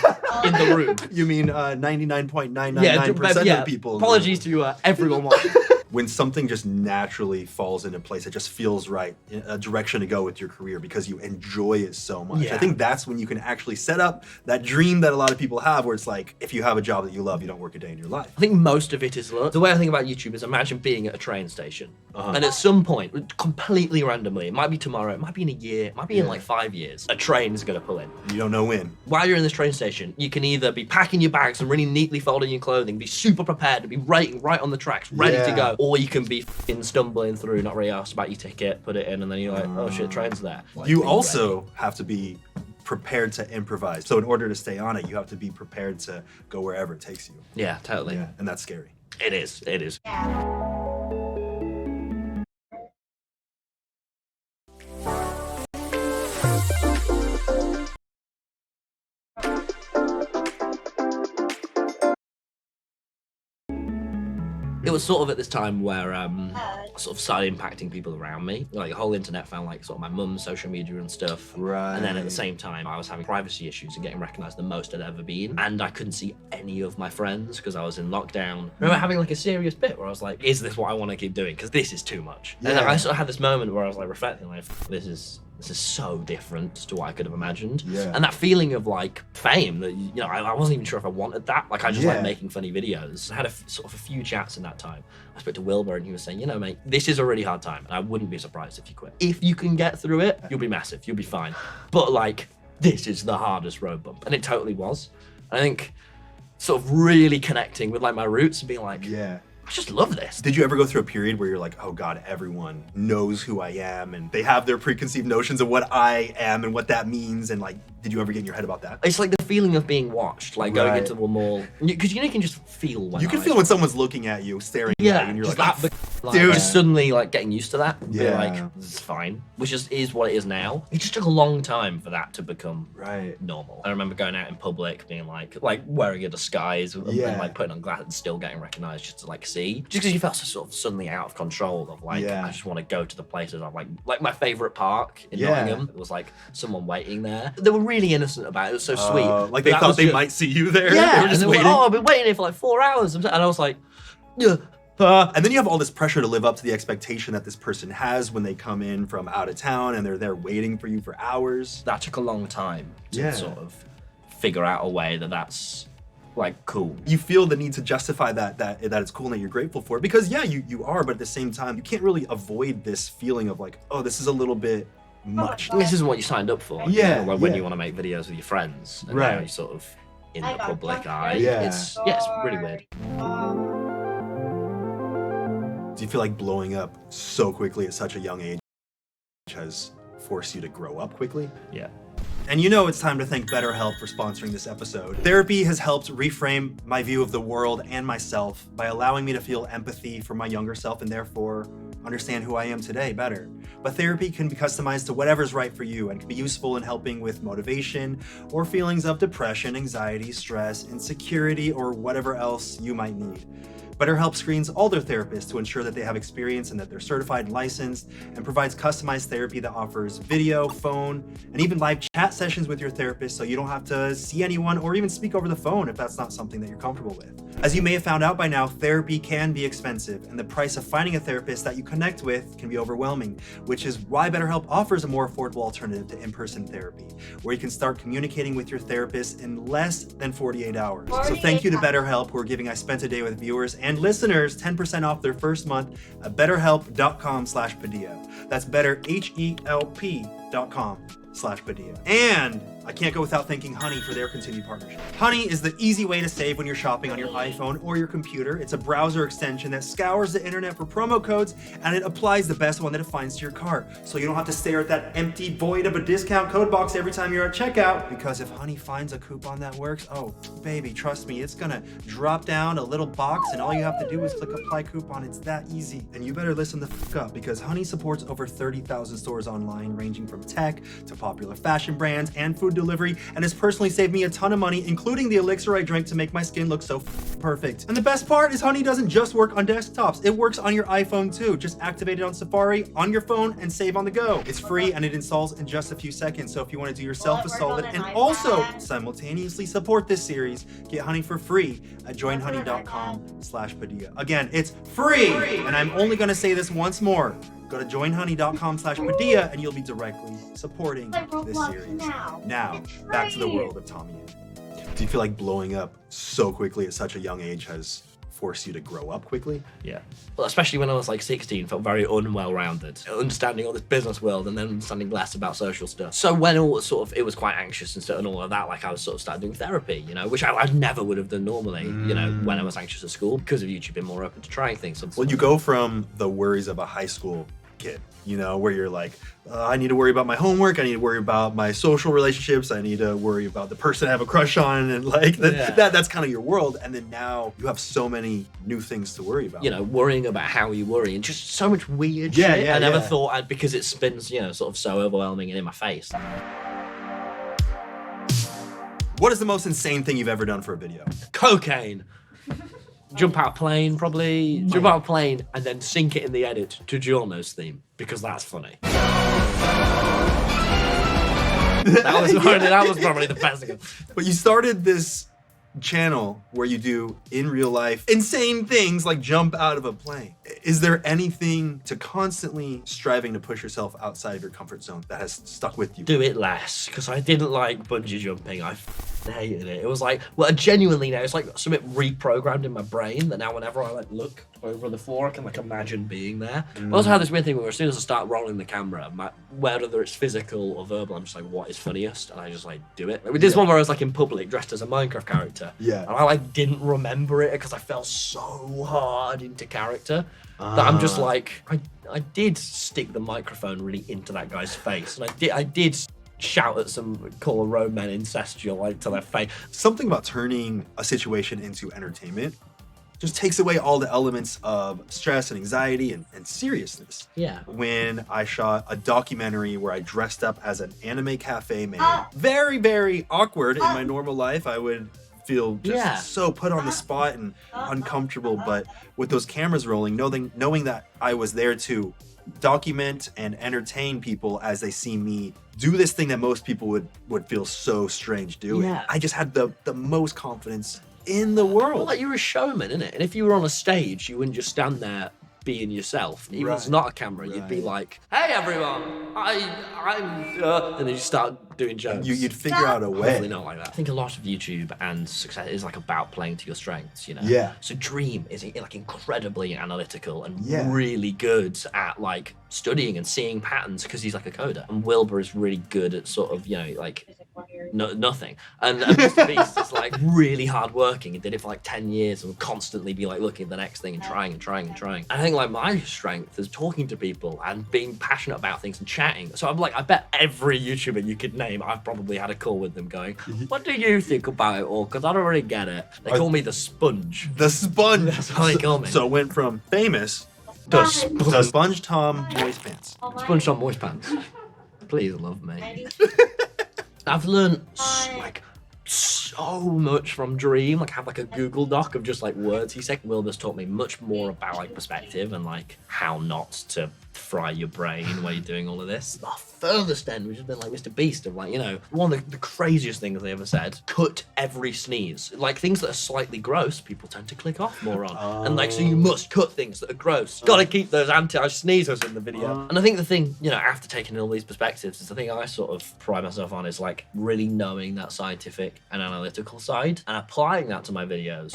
in the room. You mean 99.999% of people. Apologies to everyone watching. When something just naturally falls into place, it just feels right, a direction to go with your career because you enjoy it so much. Yeah. I think that's when you can actually set up that dream that a lot of people have, where it's like, if you have a job that you love, you don't work a day in your life. I think most of it is luck. The way I think about YouTube is imagine being at a train station, and at some point, completely randomly, it might be tomorrow, it might be in a year, it might be in like 5 years, a train is gonna pull in. You don't know when. While you're in this train station, you can either be packing your bags and really neatly folding your clothing, be super prepared to be right on the tracks, ready to go, or you can be stumbling through, not really asked about your ticket, put it in, and then you're like, oh shit, train's there. Like, you also have to be prepared to improvise. So in order to stay on it, you have to be prepared to go wherever it takes you. Yeah, totally. Yeah, and that's scary. It is. It is. It was sort of at this time where I sort of started impacting people around me. Like the whole internet found like sort of my mum's social media and stuff. Right. And then at the same time, I was having privacy issues and getting recognized the most I'd ever been. And I couldn't see any of my friends because I was in lockdown. I remember having like a serious bit where I was like, is this what I want to keep doing? Because this is too much. And I sort of had this moment where I was like reflecting, like, this is this is so different to what I could have imagined. Yeah. And that feeling of like fame that, you know, I wasn't even sure if I wanted that. Like I just like making funny videos. I had sort of a few chats in that time. I spoke to Wilbur and he was saying, you know, mate, this is a really hard time and I wouldn't be surprised if you quit. If you can get through it, you'll be massive, you'll be fine. But like, this is the hardest road bump. And it totally was. I think sort of really connecting with like my roots and being like, I just love this. Did you ever go through a period where you're like, oh God, everyone knows who I am and they have their preconceived notions of what I am and what that means? And like, did you ever get in your head about that? It's like the feeling of being watched, like going into the mall. Because you can just feel when you can feel when someone's looking at you, staring at you, and you're just like, that, dude, just suddenly like getting used to that. And being like, this is fine. Which is what it is now. It just took a long time for that to become normal. I remember going out in public, being like wearing a disguise and like putting on glasses and still getting recognized just to like see. Just because you felt so sort of suddenly out of control of like, I just want to go to the places of like my favorite park in Nottingham. It was like someone waiting there. They were really innocent about it. It was so sweet. Like they thought they might see you there. Yeah, they were just waiting. Like, oh, I've been waiting here for like 4 hours. And I was like, and then you have all this pressure to live up to the expectation that this person has when they come in from out of town and they're there waiting for you for hours. That took a long time to sort of figure out a way that's like cool. You feel the need to justify that it's cool and that you're grateful for it because you are, but at the same time you can't really avoid this feeling of like, oh, this is a little bit much. This isn't what you signed up for. You know, like when you want to make videos with your friends and now you're sort of in the public eye. It's really weird. Do you feel like blowing up so quickly at such a young age has forced you to grow up quickly? Yeah. And you know it's time to thank BetterHelp for sponsoring this episode. Therapy has helped reframe my view of the world and myself by allowing me to feel empathy for my younger self and therefore understand who I am today better. But therapy can be customized to whatever's right for you and can be useful in helping with motivation or feelings of depression, anxiety, stress, insecurity, or whatever else you might need. BetterHelp screens all their therapists to ensure that they have experience and that they're certified and licensed, and provides customized therapy that offers video, phone, and even live chat sessions with your therapist so you don't have to see anyone or even speak over the phone if that's not something that you're comfortable with. As you may have found out by now, therapy can be expensive, and the price of finding a therapist that you connect with can be overwhelming, which is why BetterHelp offers a more affordable alternative to in-person therapy, where you can start communicating with your therapist in less than 48 hours. So thank you to BetterHelp, who are giving I Spent a Day with viewers and listeners 10% off their first month at betterhelp.com/Padilla. That's betterhelp.com/Padilla. And I can't go without thanking Honey for their continued partnership. Honey is the easy way to save when you're shopping on your iPhone or your computer. It's a browser extension that scours the internet for promo codes, and it applies the best one that it finds to your cart. So you don't have to stare at that empty void of a discount code box every time you're at checkout, because if Honey finds a coupon that works, oh baby, trust me, it's gonna drop down a little box and all you have to do is click apply coupon. It's that easy. And you better listen the fuck up, because Honey supports over 30,000 stores online, ranging from tech to popular fashion brands and food delivery, and has personally saved me a ton of money, including the elixir I drink to make my skin look so perfect. And the best part is Honey doesn't just work on desktops, it works on your iPhone too. Just activate it on Safari on your phone and save on the go. It's free and it installs in just a few seconds, so if you want to do yourself a solid and also simultaneously support this series, get Honey for free at joinhoney.com/Padilla. Again, it's free, and I'm only going to say this once more. Go to joinhoney.com/Padilla and you'll be directly supporting this series. Now, back to the world of Tommy. Do you feel like blowing up so quickly at such a young age has forced you to grow up quickly? Yeah. Well, especially when I was like 16, felt very unwell-rounded. Understanding all this business world and then understanding less about social stuff. So when it was it was quite anxious and all of that, like I was sort of started doing therapy, you know, which I never would have done normally, you know, when I was anxious at school, because of YouTube being more open to trying things. Well, you go from the worries of a high school kid, you know, where you're like, I need to worry about my homework, I need to worry about my social relationships, I need to worry about the person I have a crush on, and like that's kind of your world. And then now you have so many new things to worry about. You know, worrying about how you worry and just so much weird shit. I never thought because it spins, you know, sort of so overwhelming and in my face. What is the most insane thing you've ever done for a video? Cocaine. Jump out of plane, probably. Jump out of plane and then sync it in the edit to Giorno's theme, because that's funny. That was probably the best thing. But you started this channel where you do in real life insane things like jump out of a plane. Is there anything to constantly striving to push yourself outside of your comfort zone that has stuck with you? Do it less, because I didn't like bungee jumping. I hated it. It was like, well, genuinely now, it's like something reprogrammed in my brain that now whenever I like look over the floor, I can like imagine being there. I also had this weird thing where as soon as I start rolling the camera, whether it's physical or verbal, I'm just like, what is funniest? And I just like do it. Like, with this one where I was like in public dressed as a Minecraft character. Yeah. And I like didn't remember it because I fell so hard into character that I'm just like, I did stick the microphone really into that guy's face. And I did shout at some call a road men incestual like to their face. Something about turning a situation into entertainment just takes away all the elements of stress and anxiety and seriousness. Yeah. When I shot a documentary where I dressed up as an anime cafe man, very, very awkward in my normal life. I would feel just so put on the spot and uncomfortable, but with those cameras rolling, knowing that I was there to document and entertain people as they see me do this thing that most people would feel so strange doing. Yeah. I just had the most confidence in the world. Well, like you're a showman, innit? And if you were on a stage, you wouldn't just stand there being yourself. Even if it's not a camera, you'd be like, "Hey everyone, I'm," and then you start doing jokes. You'd figure out a way. Hopefully not like that. I think a lot of YouTube and success is like about playing to your strengths, you know? Yeah. So Dream is like incredibly analytical and Yeah. really good at like studying and seeing patterns because he's like a coder. And Wilbur is really good at sort of, you know, like nothing. And Mr. Beast is like really hardworking and did it for like 10 years and would constantly be like looking at the next thing and trying and trying and trying. I think like my strength is talking to people and being passionate about things and chatting. So I'm like, I bet every YouTuber you could name, I've probably had a call with them going, what do you think about it all? Because I don't really get it. They call me the sponge. The sponge. That's how they call me. So it went from famous to Sponge Tom Moist Pants. Sponge Tom Moist Pants. Please love me. I've learned like so much from Dream. Like I have like a Google Doc of just like words he said. Wilbur's taught me much more about like perspective and like how not to fry your brain while you're doing all of this. The furthest end, which has been like Mr. Beast of like, you know, one of the craziest things they ever said, cut every sneeze. Like things that are slightly gross, people tend to click off more on. And like, so you must cut things that are gross. Gotta keep those anti-sneezers in the video. And I think the thing, you know, after taking all these perspectives, is the thing I sort of pride myself on is like really knowing that scientific and analytical side and applying that to my videos,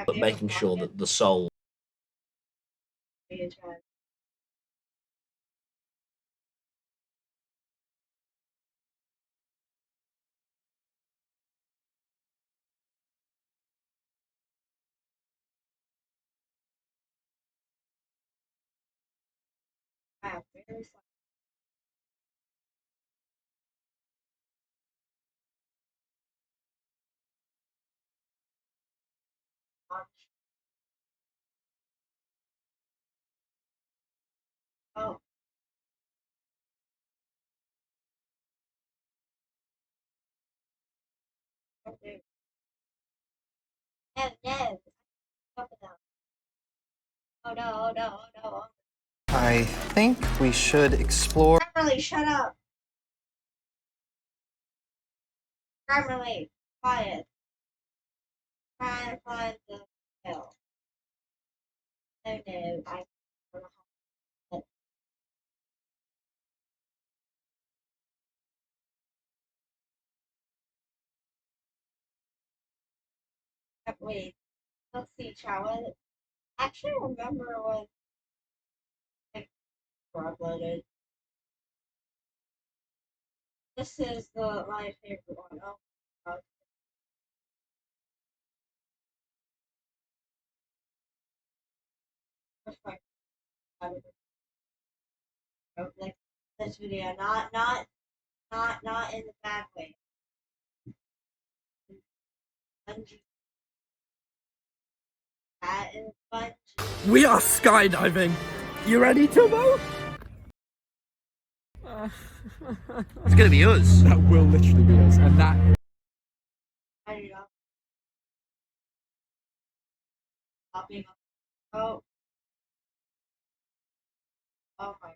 but making sure that the soul Oh. Okay. No, no. Oh no, oh no, oh no. I think we should explore. Grammarly, shut up. Grammarly, quiet. Try and find the hill. Oh no, I don't know how to. Wait, let's see, Chow. I actually remember when I uploaded. This is my favorite one. Oh, God. That's my like this video, not in the bad way. Bungee. That is bungee. We are skydiving. You ready, Tomo? It's gonna be us. That will literally be us, and that. I do not. Popping up. Oh. Oh my.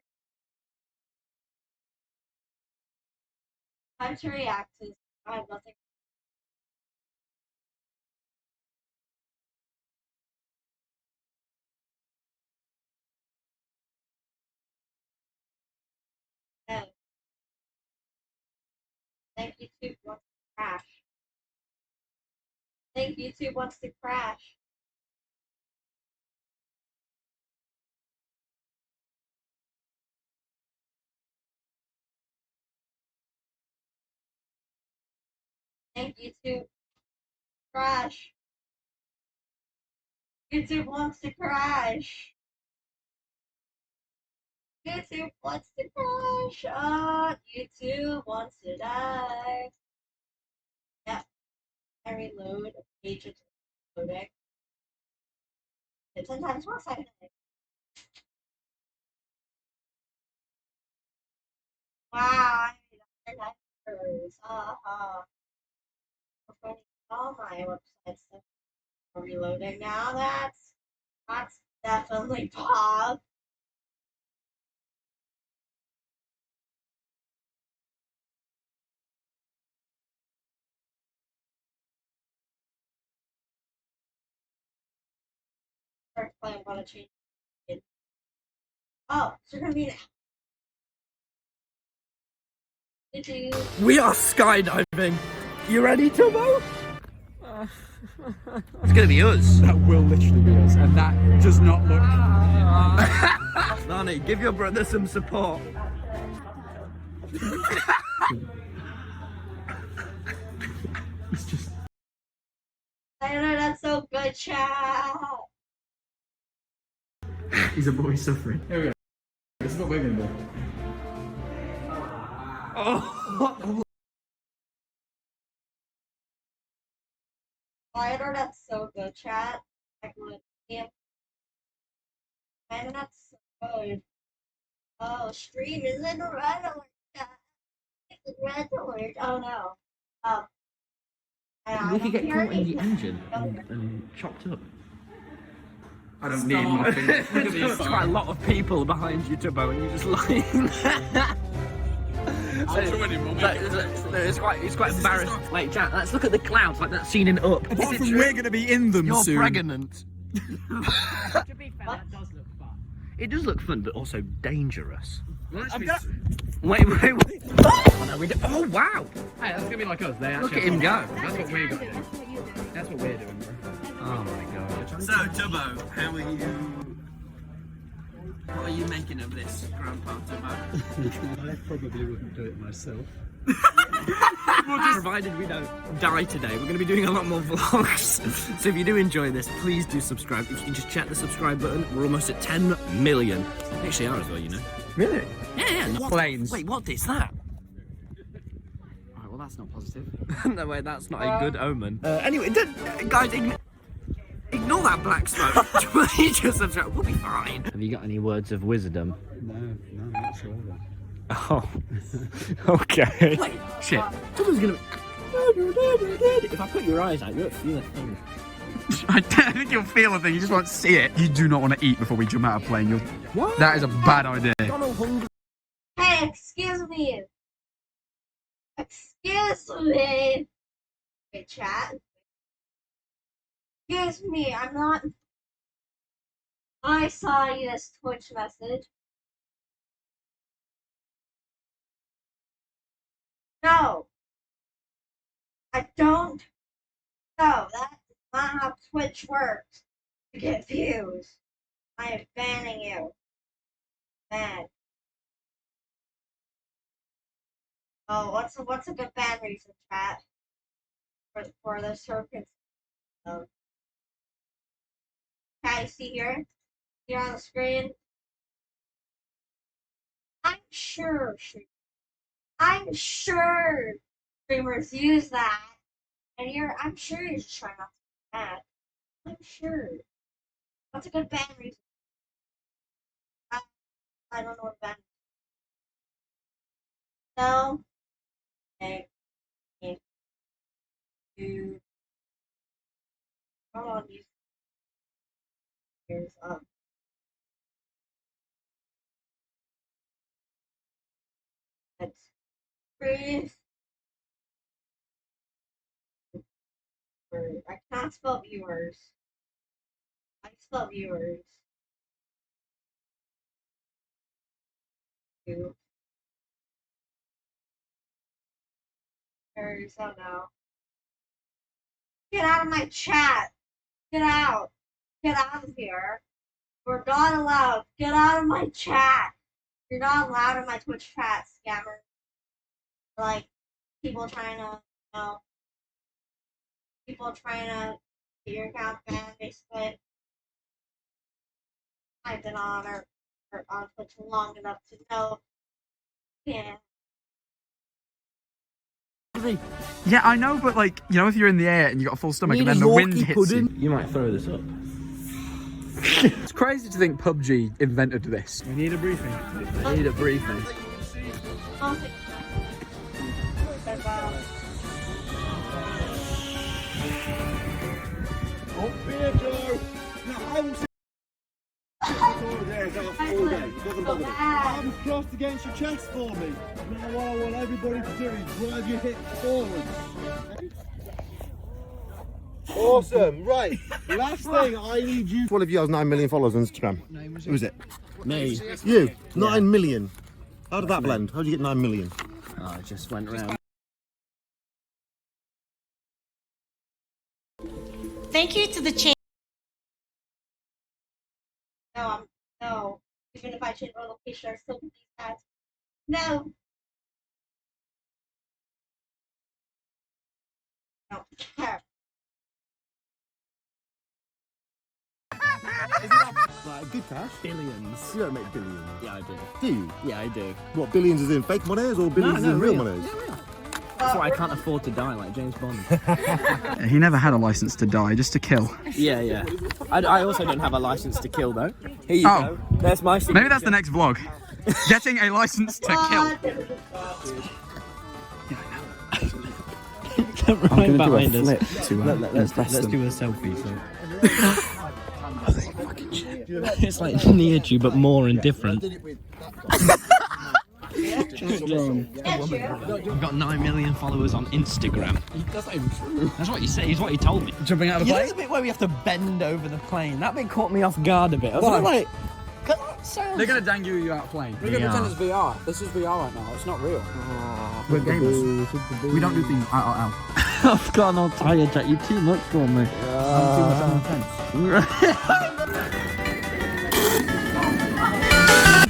Time to react is I have nothing. think YouTube wants to crash. Think YouTube crash. YouTube wants to crash. YouTube wants to crash. YouTube wants to die. Yep. I reload. Page is loading. It's 10 times more second. Wow, I made 100 numbers. All my websites are reloading now. That's definitely pop. First play, I'm gonna change it. Oh, so you're gonna be We are skydiving. You ready, Tomo? It's gonna be us. That will literally be us, and that does not look. Nani, give your brother some support. It's just. I know that's so good, chat. He's a boy suffering. Here we go. This is what we're gonna do. Oh. I know that's so good, chat. I know that's so good. Oh, stream is in the red alert, chat. It's in red alert. Oh no. We could get caught in the engine and chopped up. I don't need my fingers. Look at There's these. quite a lot of people behind you, Tomo, and you're just lying there. It's quite embarrassing. Wait, Jack, let's look at the clouds like that scene in Up. Apart from we're going to be in them You're soon. pregnant. To be fair, that does look fun. It does look fun, but also dangerous. I'm gonna... Wait. Oh, no, oh wow! Hey, that's gonna be like us. Look at him go. That's what we're gonna do. That's what we're doing, bro. Oh my god. So, Tubbo, how are you? What are you making of this, Grandpa Tubbo? I probably wouldn't do it myself. Provided we don't die today, we're going to be doing a lot more vlogs. So if you do enjoy this, please do subscribe. If you can just check the subscribe button, we're almost at 10 million. We actually are as well, you know. Really? Yeah. Planes. Wait, what is that? Alright, well that's not positive. No way, that's not a good omen. Anyway, guys, ignore that black smoke. Please just subscribe. We'll be fine. Have you got any words of wisdom? No, not whatsoever. Oh. Okay. Wait, shit. Someone's gonna. If I put your eyes out, you won't feel a thing. I think you'll feel a thing, you just won't see it. You do not want to eat before we jump out of a plane. What? That is a bad idea. Hey, excuse me. Excuse me. Hey, chat. Excuse me, I'm not. I saw this Twitch message. No. I don't. No, that's not how Twitch works. To get views. I am banning you. Ban. Oh, what's a good ban reason, chat? For the circuits. Chat, you see here? Here on the screen. I'm sure streamers use that. And I'm sure you're just trying not to do that. I'm sure. What's a good ban reason? I don't know what ban. No. Okay. You. Hold on. Here's up. Let's breathe. I cannot spell viewers. I spell viewers. Viewers. Oh no. Get out of my chat. Get out. Get out of here. We're not allowed. Get out of my chat. You're not allowed in my Twitch chat, scammer. Like, people trying to, people trying to get your account banned, basically. I've been on Twitch long enough to know. Yeah. Yeah, I know, but like, you know, if you're in the air and you got a full stomach and then the wind hits you. You might throw this up. It's crazy to think PUBG invented this. We need a briefing. We need a briefing. Oh, beer, Joe! I'm crossed against your chest for me. Now what I want everybody to do is drive your hips forward. Awesome, right. Last thing I need you. One of you has 9 million followers on Instagram. Who is it? Me. You. 9 million. How did that blend? How did you get 9 million? Oh, I just went around. Thank you to the chain. No. Even if I change my location, I still get these ads. No. I don't care. Like good cash? Billions. You don't make billions. Yeah, I do. Do you? Yeah, I do. What, billions as in fake monies or billions as in real monies? Yeah, real. That's why I can't afford to die like James Bond. He never had a license to die, just to kill. Yeah. I also don't have a license to kill though. Here you go. That's my signature. Maybe that's the next vlog. Getting a license to kill. I'm gonna do a behind us. flip to, let's impress them. do a selfie. It's like near you, but more indifferent. I've got 9 million followers on Instagram. That's not even true. That's what you say. Is what he told me. Jumping out of the Yeah, plane? there's a bit where we have to bend over the plane. That bit caught me off guard a bit. I was Why? like, They're gonna dangle you out of plane. We're gonna pretend it's VR. This is VR right now. It's not real. We're gamers. We don't do things out. I've gotten all tired, Jack. You're too much for me. I'm too much on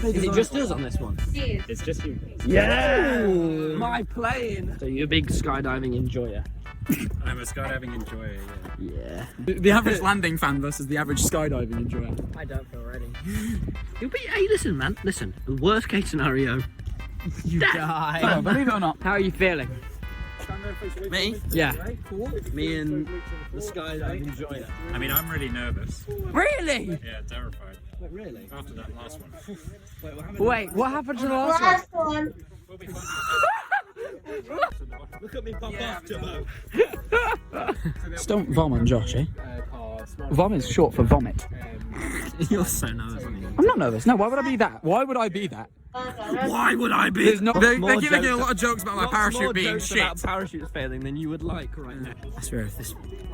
Is it just us on this one? It's just you. Yeah! My plane! So you're a big skydiving enjoyer? I'm a skydiving enjoyer, yeah. The average landing fan versus the average skydiving enjoyer. I don't feel ready. Hey, listen, man. Listen. The worst case scenario. You die. Oh, believe it or not. How are you feeling? Me? Yeah. Me and the skydiving enjoyer. I mean, I'm really nervous. Really? Yeah, terrified. Wait, really? After that last one. Wait, what happened to the last one? Look at me pop off, Jumbo. Just don't vomit on Josh, eh? Vomit's short for vomit. You're so nervous. I'm not nervous. No, why would I be that? Why would I be that? Why would I be? They're giving you a lot of jokes about my parachute being shit. About parachutes failing than you would like right now. I swear,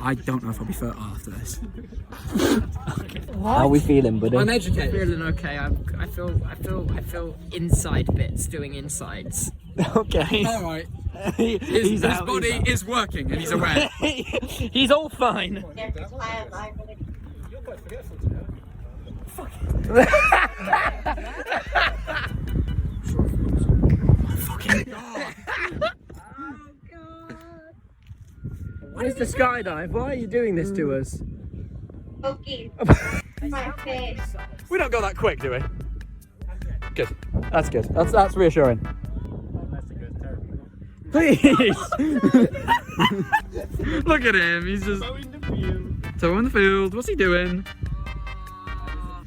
I don't know if I'll be fertile after this. How are we feeling, buddy? I'm educated. Feeling okay. I feel inside bits doing insides. Okay. All right. His body is working and he's aware. He's all fine. Fucking God. Mr. Skydive, why are you doing this to us? Okay. My face. We don't go that quick, do we? Good. That's good. That's reassuring. Please. Look at him. He's just toe in the field. What's he doing?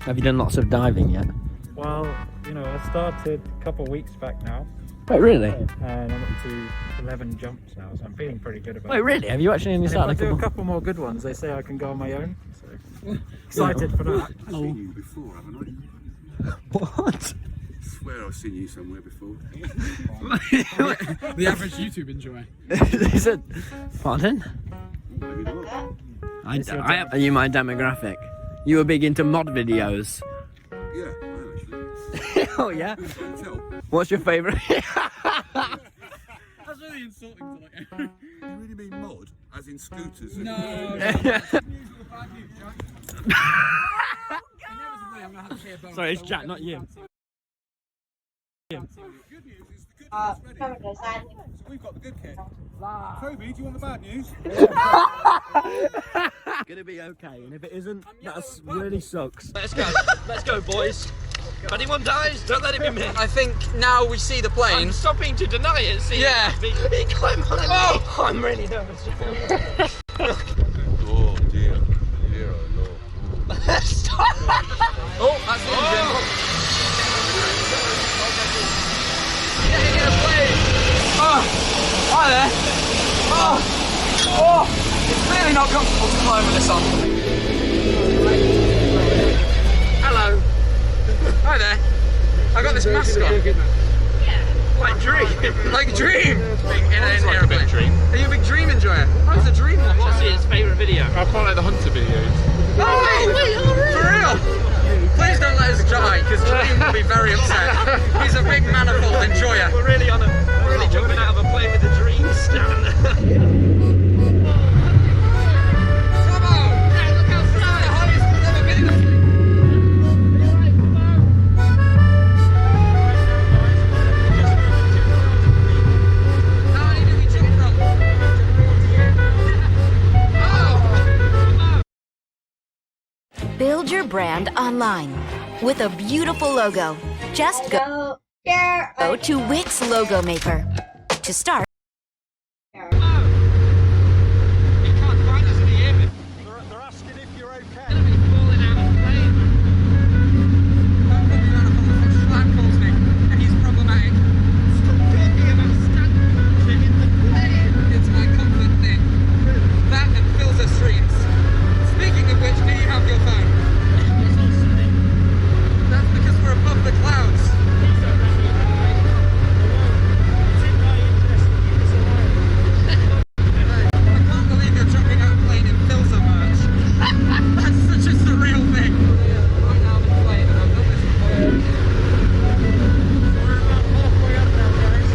Have you done lots of diving yet? Well, you know, I started a couple of weeks back now. Wait, really? And I'm up to 11 jumps now, so I'm feeling pretty good about it. Wait, really? Have you actually only And if started I do a couple more good ones, they say I can go on my own. So excited for that. I've seen you before, haven't I? What? I swear I've seen you somewhere before. The average YouTube enjoyer. Is it? Pardon? Maybe not. Are you my demographic? You were big into mod videos. Yeah, I am actually. Oh yeah? Tell. What's your favourite? That's really insulting to like. You really mean mod? As in scooters. No. Sorry, it's Jack, not you. We've got the good kit. Toby, do you want the bad news? Gonna be okay, and if it isn't, that really sucks. Let's go, boys. If anyone dies, don't let it be me. I think now we see the plane. I'm stopping to deny it. See, Yeah. He climbed on me. Oh, I'm really nervous. Oh dear. Dear Lord. Stop. Oh, that's the engine. Getting in a plane. Oh, hi there. Oh, it's really not comfortable to climb with this on. Hello. Hi there. I got this mask on. Like Dream. Like Dream. In an airplane. Dream. Are you a big Dream enjoyer? I was a Dream watcher. What's his favourite video? I quite like the Hunter videos. Oh, wait, for real? Please don't let us die, because Dream will be very upset. He's a big manifold enjoyer. We're really jumping out of a plane with a Dream stand. Build your brand online with a beautiful logo. Just go to Wix Logo Maker. To start, They're asking if you're okay. Gonna be falling out of the plane. Flat calls me, and he's problematic. Stop talking about standing in the plane. It's my comfort thing. That and fills the streams. Speaking of which, do you have your phone? That's because we're above the clouds. I can't believe you're jumping out of a plane in fill so much. That's such a surreal thing. Right now I'm in the plane and I've done this before. We're about halfway up now, guys.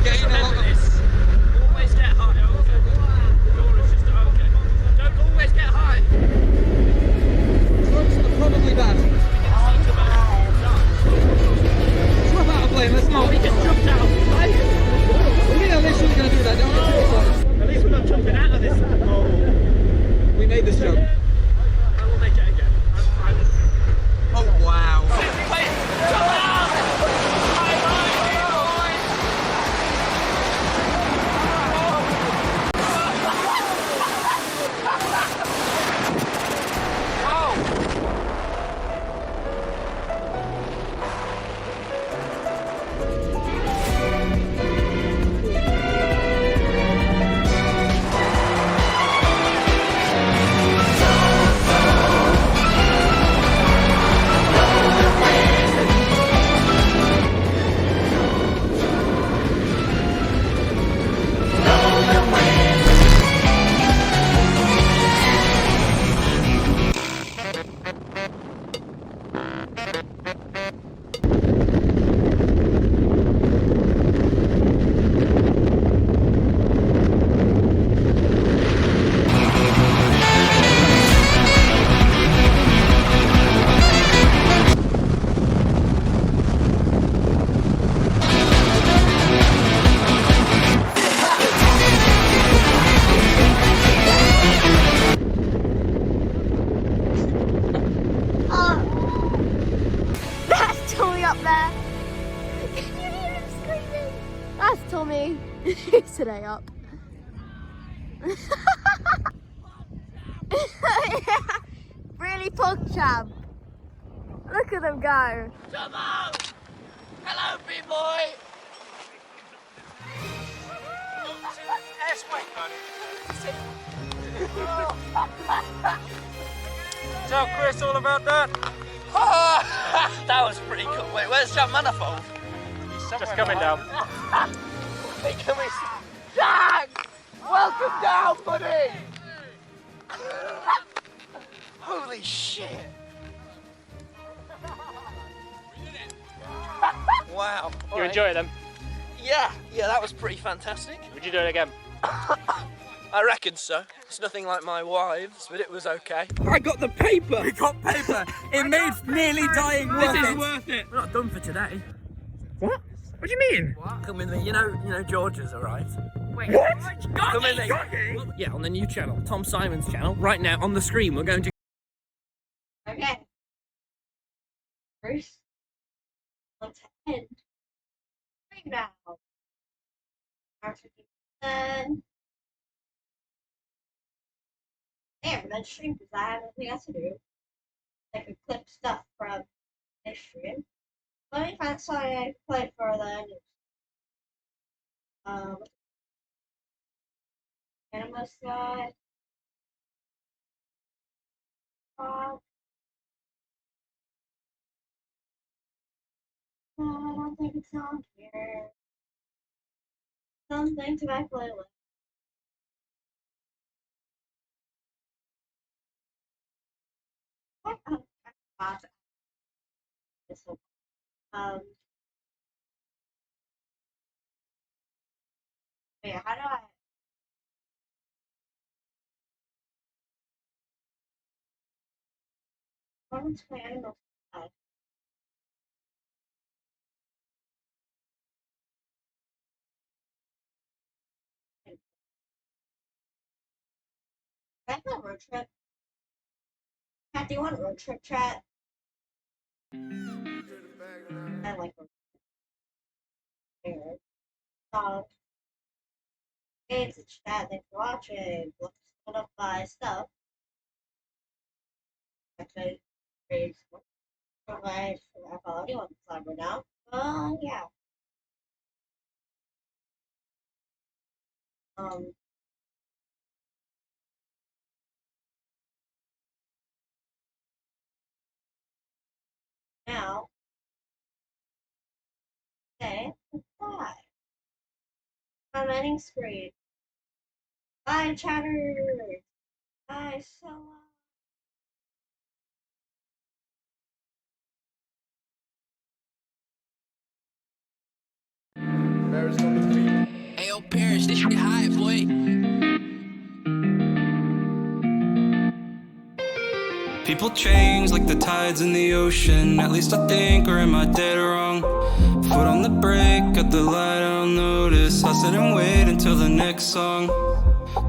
Getting a lot of this. Always get high. Laura's just okay. Don't always get high. Looks probably bad. Swap out a plane, let's not. We just jumped out. We are literally going to do that, don't we? At least we're not jumping out of this. We made this jump. I will make it again. Oh, wow. That's Tommy up there. Can you hear him screaming? That's Tommy. Today up. Really pog-cham. Look at them go. Come on! Hello, B-boy! Tell Chris all about that. That was pretty cool. Wait, where's Jack Manifold? Just coming down. Hey, can we see? Jack! Welcome down, buddy! Holy shit! Wow. All You right. enjoy them? Yeah, that was pretty fantastic. Would you do it again? I reckon so. It's nothing like my wives, but it was okay. I got the paper! We got paper! It made nearly dying worth it! This is worth it! We're not done for today. What? What do you mean? Come with me, you know Georgia's alright. Wait, what? Come with me. Yeah, on the new channel, Tom Simon's channel. Right now, on the screen, we're going to... Okay. First, let's end. Right now. After then. There, let's stream because I have nothing else to do. I can clip stuff from this stream. Let me find something I can play for the Anima Sky. No, I don't think it's on here. Something to my playlist. Wait, how do I? I want to play Animal Sky. I have a road trip. Cat, do you want a road trip chat? I like road trip. Hey, it's a chat. Thanks for watching. Let's split up by stuff. Actually, I follow anyone that's right now. Yeah. Now, okay, goodbye. I'm ending screen. Bye, chatter. Bye, so long. Hey, yo, Paris, this shit high, boy. People change like the tides in the ocean. At least I think, or am I dead wrong? Foot on the brake, got the light, I don't notice. I sit and wait until the next song.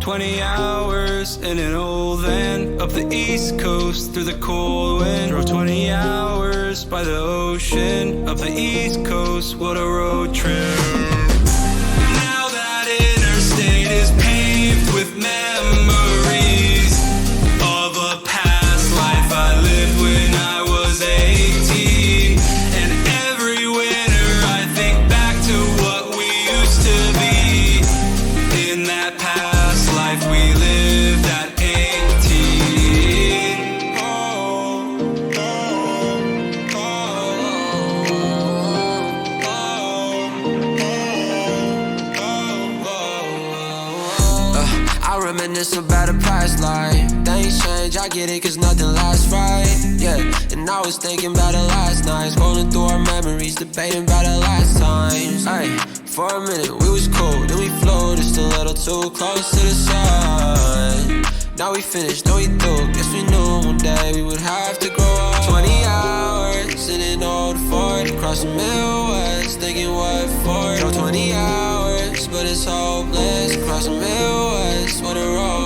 20 hours in an old van, up the east coast through the cold wind. Drove 20 hours by the ocean, up the east coast, what a road trip. Now that interstate is paved with memories of a past life I lived when I was 18. And every winter I think back to what we used to be. In that past life we lived at 18. I reminisce about a past life. Things change, I get it, cause nothing lasts right. Yeah, and I was thinking about it last night. Scrolling through our memories, debating about it last times. Ay, for a minute we was cool, then we flew just a little too close to the sun. Now we finished, no we through. Guess we knew one day we would have to grow up. 20 hours in an old Ford, across the Midwest, thinking what for. Drove 20 hours, but it's hopeless. Across the Midwest, what a road